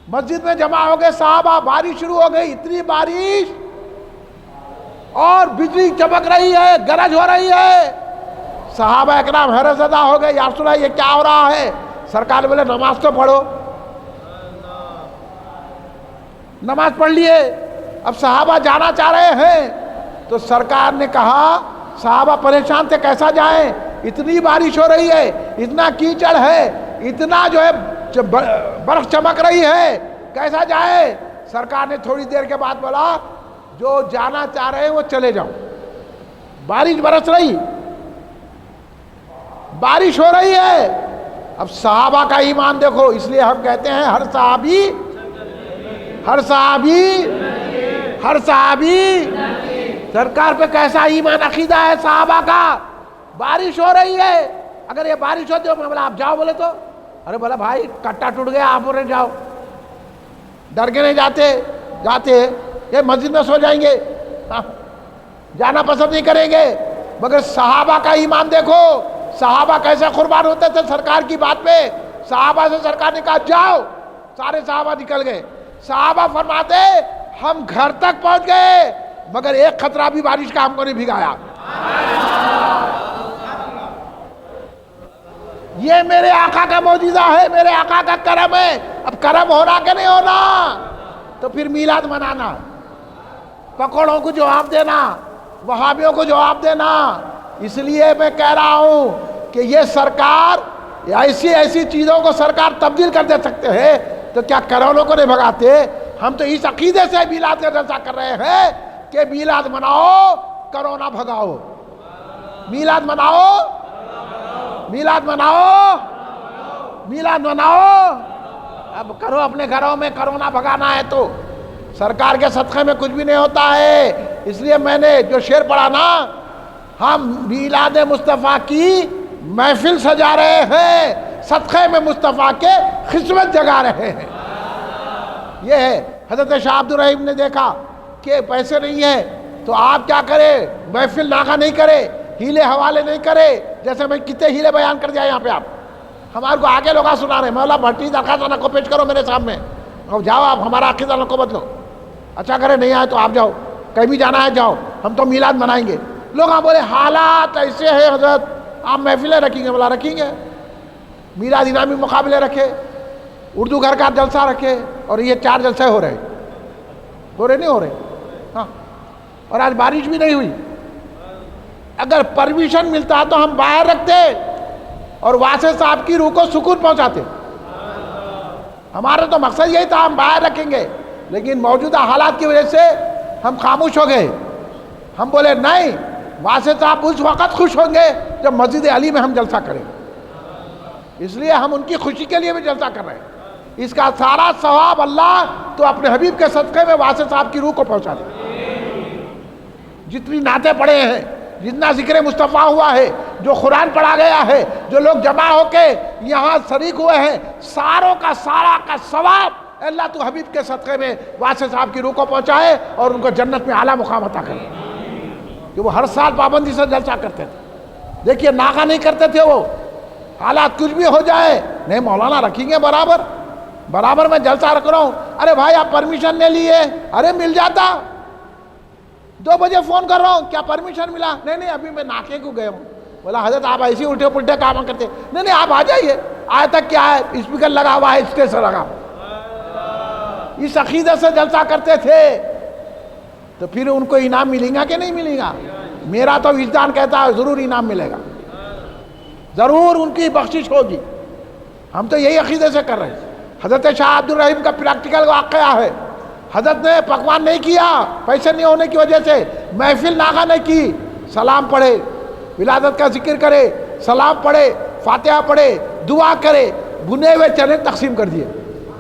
مسجد میں جمع ہو گئے صحابہ، بارش شروع ہو گئی، اتنی بارش اور بجلی چمک رہی ہے، گرج ہو رہی ہے۔ صحابہ اکرام حیرت زدہ ہو گئے، یا رسول اللہ یہ کیا ہو رہا ہے؟ سرکار نے بولے نماز تو پڑھو، نماز پڑھ لیے۔ اب صحابہ جانا چاہ رہے ہیں تو سرکار نے کہا صحابہ پریشان تھے، کیسا جائیں، اتنی بارش ہو رہی ہے، اتنا کیچڑ ہے، اتنا جو ہے برف چمک رہی ہے، کیسا جائے؟ سرکار نے تھوڑی دیر کے بعد بولا جو جانا چاہ رہے ہیں وہ چلے جاؤ۔ بارش برس رہی، بارش ہو رہی ہے۔ اب صحابہ کا ایمان دیکھو، اس لیے ہم کہتے ہیں ہر صحابی سرکار پہ کیسا ایمان عقیدہ ہے صحابہ کا۔ بارش ہو رہی ہے، اگر یہ بارش ہوتی ہو بولا آپ جاؤ، بولے تو ارے بولا بھائی کٹا ٹوٹ گیا، آپ بولے جاؤ، ڈر کے نہیں جاتے یہ مسجد میں سو جائیں گے، جانا پسند نہیں کریں گے۔ مگر صحابہ کا ایمان دیکھو، صحابہ کیسے قربان ہوتے تھے سرکار کی بات پہ. صحابہ سے سرکار نے کہا جاؤ, سارے صحابہ نکل گئے. صحابہ فرماتے ہم گھر تک پہنچ گئے مگر ایک خطرہ بھی بارش کا ہم کو نہیں بھگایا. یہ میرے آقا کا معجزہ ہے, میرے آقا کا کرم ہے. اب کرم ہونا کہ نہیں ہونا؟ تو پھر میلاد منانا, پکوڑوں کو جواب دینا, وہابیوں کو جواب دینا. اس لیے میں کہہ رہا ہوں کہ یہ سرکار ایسی ایسی چیزوں کو سرکار تبدیل کر دے سکتے ہیں تو کیا کروڑوں کو نہیں بھگاتے؟ ہم تو اس عقیدے سے میلاد کا جلسہ کر رہے ہیں کہ میلاد مناؤ کرونا بھگاؤ. میلاد مناؤ, میلاد مناؤ, میلاد مناؤ. اب کرو اپنے گھروں میں, کرونا بھگانا ہے تو سرکار کے صدقے میں کچھ بھی نہیں ہوتا ہے. اس لیے میں نے جو شعر پڑھا نا, ہم میلاد مصطفیٰ کی محفل سجا رہے ہیں, صدقے میں مصطفیٰ کے خدمت جگا رہے ہیں. یہ ہے. حضرت شاہ عبد الرحیم نے دیکھا کہ پیسے نہیں ہیں تو آپ کیا کرے, محفل ناغہ نہیں کرے, ہیلے حوالے نہیں کرے. جیسے میں کتنے ہیلے بیان کر دیا یہاں پہ, آپ ہمارے کو آگے لوگ سنا رہے ہیں مولا بھٹی درخواست کو پیش کرو میرے سامنے, جاؤ آپ ہمارا عقیدہ کو بدلو. اچھا کرے نہیں آئے تو آپ جاؤ, کہیں بھی جانا ہے جاؤ, ہم تو میلاد منائیں گے. لوگ ہاں بولے حالات ایسے ہیں حضرت, آپ محفلیں رکھیں گے؟ بولا رکھیں گے. میلاد انعامی مقابلے رکھے, اردو گھر کا جلسہ رکھے, اور یہ 4 جلسے ہو رہے نہیں ہو رہے. ہاں, اور آج بارش بھی نہیں ہوئی. اگر پرمیشن ملتا تو ہم باہر رکھتے اور واسع صاحب کی روح کو سکون پہنچاتے. ہمارا تو مقصد یہی تھا, ہم باہر رکھیں گے, لیکن موجودہ حالات کی وجہ سے ہم خاموش ہو گئے. ہم بولے نہیں, واسع صاحب اس وقت خوش ہوں گے جب مسجد علی میں ہم جلسہ کریں. اس لیے ہم ان کی خوشی کے لیے بھی جلسہ کر رہے ہیں. اس کا سارا ثواب اللہ تو اپنے حبیب کے صدقے میں واسع صاحب کی روح کو پہنچا دے. جتنی نعتیں پڑھے ہیں, جتنا ذکر مصطفیٰ ہوا ہے, جو قرآن پڑھا گیا ہے, جو لوگ جمع ہو کے یہاں شریک ہوئے ہیں, ساروں کا سارا کا ثواب اللہ تو حبیب کے صدقے میں واسع صاحب کی روح کو پہنچائے اور ان کو جنت میں اعلیٰ مقام عطا کرے. کہ وہ ہر سال پابندی سے جلسہ کرتے تھے. دیکھیے ناغہ نہیں کرتے تھے وہ, حالات کچھ بھی ہو جائے, نہیں مولانا رکھیں گے برابر میں جلسہ رکھ رہا ہوں. ارے بھائی آپ پرمیشن لے لیے, ارے مل جاتا. 2 بجے فون کر رہا ہوں, کیا پرمیشن ملا؟ نہیں ابھی میں ناکے کو گئے ہوں. بولا حضرت آپ ایسے الٹے پلٹے کام کرتے, نہیں آپ آ جائیے. آج تک کیا ہے, اسپیکر لگا ہوا ہے, اسٹیشن لگا. اس عقیدے سے جلسہ کرتے تھے تو پھر ان کو انعام ملے گا کہ نہیں ملے گا؟ میرا تو وجدان کہتا ہے ضرور انعام ملے گا, ضرور ان کی بخشش ہوگی. ہم تو یہی عقیدے سے کر رہے ہیں. حضرت شاہ عبد الرحیم کا پریکٹیکل واقعہ ہے. حضرت نے پکوان نہیں کیا, پیسے نہیں ہونے کی وجہ سے محفل ناغہ نہیں کی. سلام پڑھے, ولادت کا ذکر کرے, سلام پڑھے, فاتحہ پڑھے, دعا کرے, بنے ہوئے چنے تقسیم کر دیے.